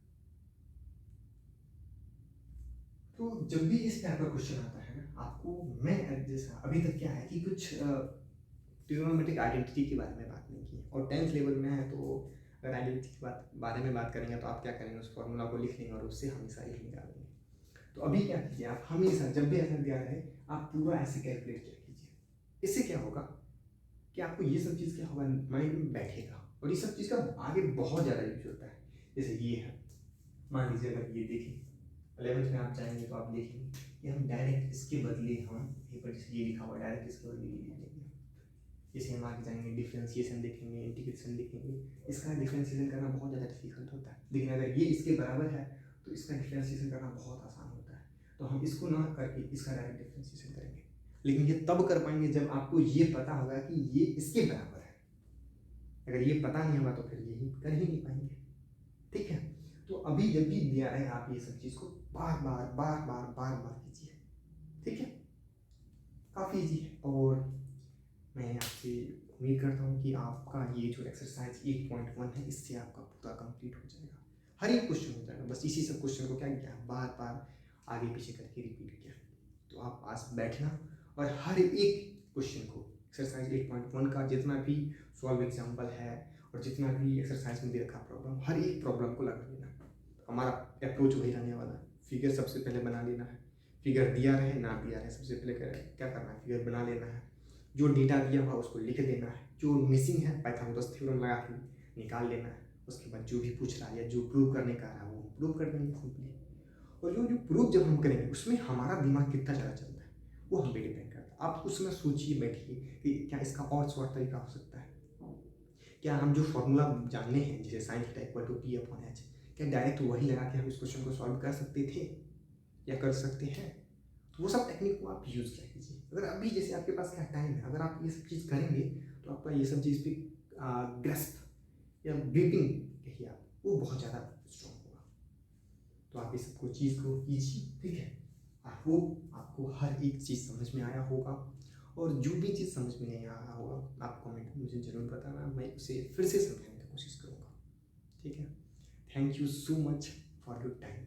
तो जब भी इस टाइप का क्वेश्चन आता है ना आपको, मैं जैसा अभी तक क्या है कि कुछ ट्रिग्नोमेट्रिक आइडेंटिटी के बारे में बात नहीं की, और 10th लेवल में है तो अगर आइडेंटिटी के बारे में बात करेंगे तो आप क्या करेंगे, उस फॉर्मूला को लिख लेंगे और उससे हमेशा ही निकालेंगे। तो अभी क्या कीजिए, आप हमेशा जब भी ऐसा दिया रहे आप पूरा ऐसे कैलकुलेट किया कीजिए। इससे क्या होगा कि आपको ये सब चीज़ क्या होगा माइंड में बैठेगा, और ये सब चीज़ का आगे बहुत ज़्यादा यूज होता है। जैसे ये है, मान लीजिए अगर ये देखें 11th में आप जाएंगे तो आप देखेंगे कि हम डायरेक्ट इसके बदले हम यहीं पर जैसे ये लिखा हुआ डायरेक्ट इसके बदले ये लिख लेंगे। जैसे हम आगे जाएंगे डिफ्रेंशिएशन देखेंगे, इंटीग्रेशन देखेंगे, इसका डिफ्रेंशिएशन करना बहुत ज़्यादा डिफिकल्ट होता है, लेकिन अगर ये इसके बराबर है तो इसका डिफ्रेंशिएशन करना बहुत आसान होता है। तो हम इसको ना करके इसका डायरेक्ट डिफ्रेंशिएशन करेंगे, लेकिन ये तब कर पाएंगे जब आपको ये पता होगा कि ये इसके बराबर है। अगर ये पता नहीं होगा तो फिर यही कर ही नहीं पाएंगे। ठीक है, तो अभी जब भी दिया है आप ये सब चीज़ को बार बार कीजिए। ठीक है, काफ़ी ईजी है, और मैं आपसे उम्मीद करता हूँ कि आपका ये जो एक्सरसाइज 8.1 है इससे आपका पूरा कंप्लीट हो जाएगा, हर एक क्वेश्चन हो जाएगा। बस इसी सब क्वेश्चन को क्या किया, बार बार आगे पीछे करके रिपीट किया। तो आप पास बैठना और हर एक क्वेश्चन को एक्सरसाइज 8.1 का जितना भी सॉल्व एग्जाम्पल है और जितना भी एक्सरसाइज में दे रखा प्रॉब्लम, हर एक प्रॉब्लम को लगा लेना। हमारा अप्रोच वही रहने वाला है। फिगर सबसे पहले बना लेना है, फिगर दिया रहे ना दिया रहे सबसे पहले क्या करना है, फिगर बना लेना है। जो डेटा दिया हुआ उसको लिख देना है, जो मिसिंग है पाइथागोरस थ्योरम लगा के निकाल लेना है। उसके बाद जो भी पूछ रहा है या जो प्रूव करने का रहा है वो प्रूव कर देंगे सिंपली। और जो प्रूफ जब हम करेंगे उसमें हमारा दिमाग कितना ज़्यादा चलता है वो हम पे डिपेंड करता है। आप उसमें सोचिए बैठिए कि क्या इसका और शॉर्ट तरीका हो सकता है, क्या हम जो फॉर्मूला जानने हैं जैसे sine theta equal to P/H, क्या डायरेक्ट वही लगा के हम इस क्वेश्चन को सॉल्व कर सकते थे या कर सकते हैं। तो वो सब टेक्निक को आप यूज़ किया कीजिए। अगर अभी जैसे आपके पास क्या टाइम है, अगर आप ये सब चीज़ करेंगे तो आपका ये सब चीज़ पे ग्रेस्प या ग्रिपिंग कहिए आप, वो बहुत ज़्यादा स्ट्रॉन्ग होगा। तो आप ये सब चीज़ को कीजिए। ठीक है, आई होप आपको हर एक चीज़ समझ में आया होगा, और जो भी चीज़ समझ में नहीं आया होगा आप कमेंट में मुझे ज़रूर बताना, मैं उसे फिर से समझाने की कोशिश करूँगा। ठीक है, thank you so much for your time.